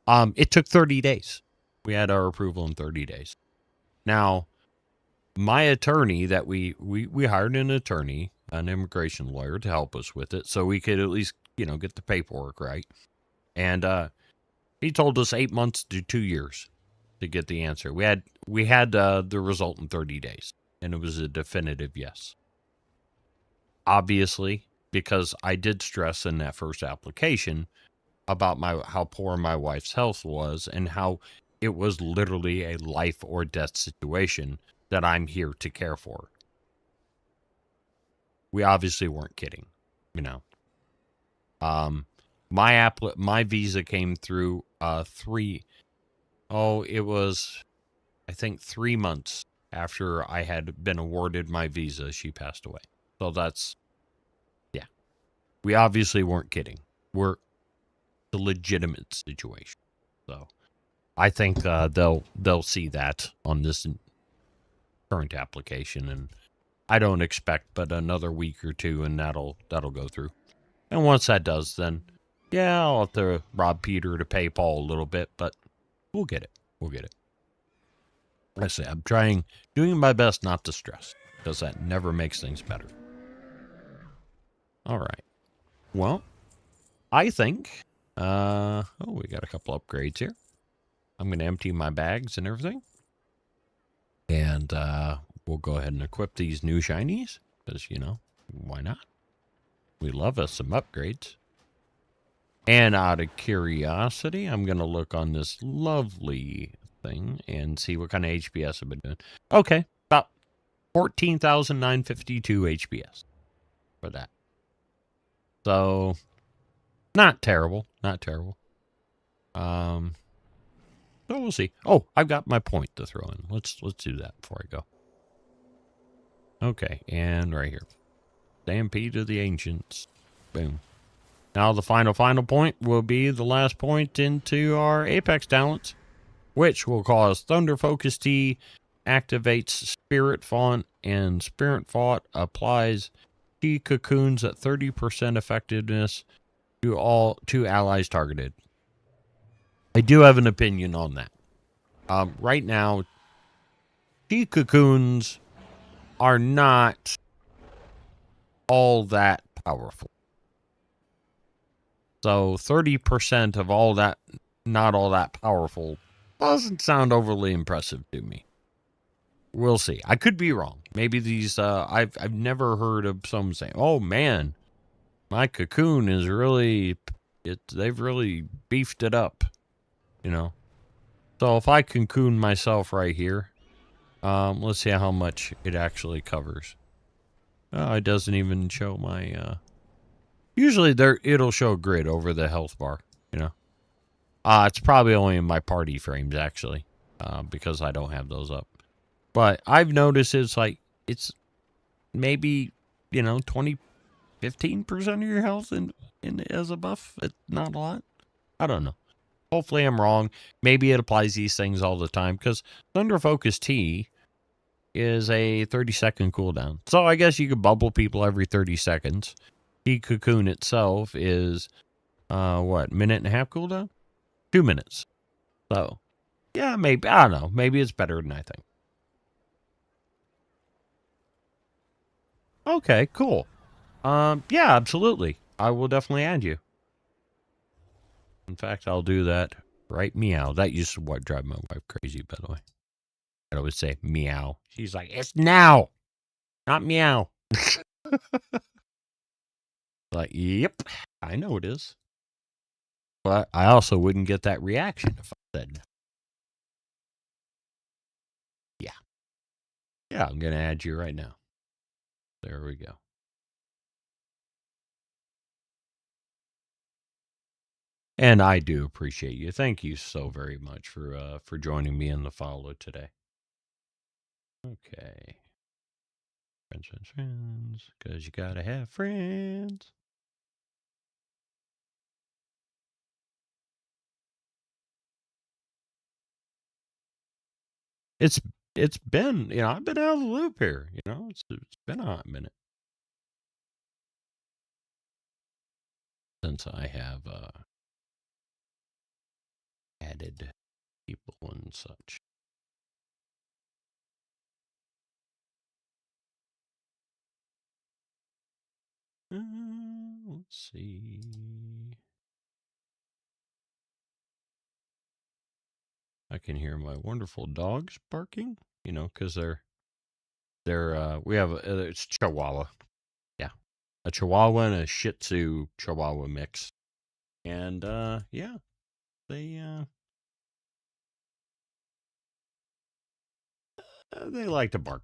it took 30 days. We had our approval in 30 days. Now, my attorney that we hired an attorney, an immigration lawyer to help us with it, so we could at least get the paperwork right. And he told us 8 months to 2 years to get the answer. We had the result in 30 days, and it was a definitive yes. Obviously, because I did stress in that first application about how poor my wife's health was and how it was literally a life or death situation that I'm here to care for. We obviously weren't kidding, you know. My visa came through it was I think 3 months after I had been awarded my visa, she passed away. So that's, yeah. We obviously weren't kidding. We're a legitimate situation. So I think they'll see that on this current application, and I don't expect but another week or two, and that'll go through. And once that does, then yeah, I'll have to rob Peter to pay Paul a little bit, but we'll get it. We'll get it. I say I'm doing my best not to stress, because that never makes things better. All right. Well, I think we got a couple upgrades here. I'm going to empty my bags and everything. And we'll go ahead and equip these new shinies, because, why not? We love us some upgrades. And out of curiosity, I'm going to look on this lovely thing and see what kind of HPS I've been doing. Okay, about 14,952 HPS for that. So, not terrible. Not terrible. So we'll see. Oh, I've got my point to throw in. Let's do that before I go. Okay, and right here. Stampede of the Ancients. Boom. Now the final point will be the last point into our Apex talents, which will cause Thunder Focus T, activates Spirit Font, and Spirit Font applies T cocoons at 30% effectiveness to all allies targeted. I do have an opinion on that. Right now, T cocoons are not all that powerful. So 30% of all that, not all that powerful, doesn't sound overly impressive to me. We'll see. I could be wrong. Maybe these, I've never heard of someone saying, oh man, my cocoon is really, they've really beefed it up, So if I cocoon myself right here, let's see how much it actually covers. Oh, it doesn't even show my, usually it'll show a grid over the health bar, It's probably only in my party frames, actually, because I don't have those up. But I've noticed it's maybe, 20, 15% of your health in as a buff. It's not a lot. I don't know. Hopefully I'm wrong. Maybe it applies these things all the time, because Thunder Focus T is a 30-second cooldown. So I guess you could bubble people every 30 seconds. T Cocoon itself is, minute and a half cooldown? 2 minutes. So, yeah, maybe, I don't know. Maybe it's better than I think. Okay, cool. Yeah, absolutely. I will definitely add you. In fact, I'll do that right meow. That used to drive my wife crazy, by the way. I always say meow. She's like, it's now, not meow. Like, yep, I know it is. But I also wouldn't get that reaction if I said, yeah. Yeah, I'm going to add you right now. There we go. And I do appreciate you. Thank you so very much for joining me in the follow today. Okay. Friends, because you gotta have friends. It's it's been, I've been out of the loop here, it's been a hot minute since I have added people and such. Let's see. I can hear my wonderful dogs barking, because we have it's Chihuahua. Yeah. A Chihuahua and a Shih Tzu Chihuahua mix. And yeah, they like to bark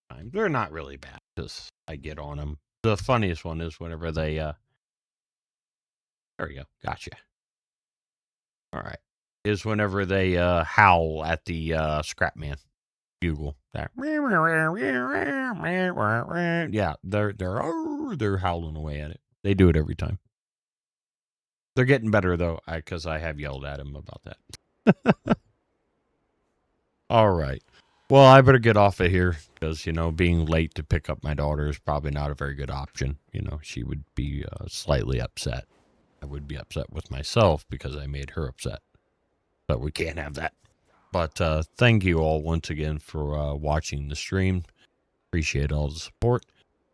sometimes. They're not really bad because I get on them. The funniest one is whenever they there we go, gotcha. All right, is whenever they howl at the scrap man bugle. That yeah, they're howling away at it. They do it every time. They're getting better though, because I have yelled at him about that. All right. Well, I better get off of here because, being late to pick up my daughter is probably not a very good option. She would be slightly upset. I would be upset with myself because I made her upset. But we can't have that. But thank you all once again for watching the stream. Appreciate all the support.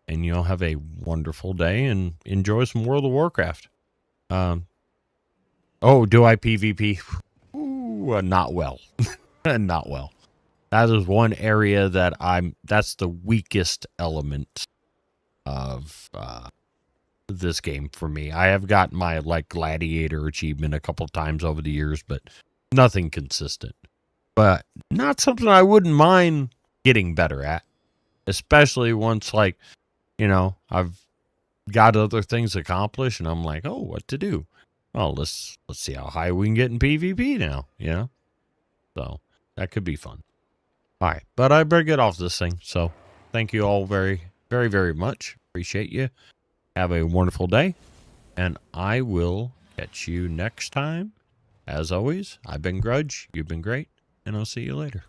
And you'll have a wonderful day and enjoy some World of Warcraft. Oh, do I PvP? Ooh, not well. Not well. That is one area that's the weakest element of this game for me. I have gotten my gladiator achievement a couple times over the years, but nothing consistent. But not something I wouldn't mind getting better at, especially once I've got other things accomplished and I'm like, oh, what to do? Well, let's see how high we can get in PvP now, So that could be fun. All right, but I better get off this thing. So thank you all very, very, very much. Appreciate you. Have a wonderful day, and I will catch you next time. As always, I've been Grudge, you've been great, and I'll see you later.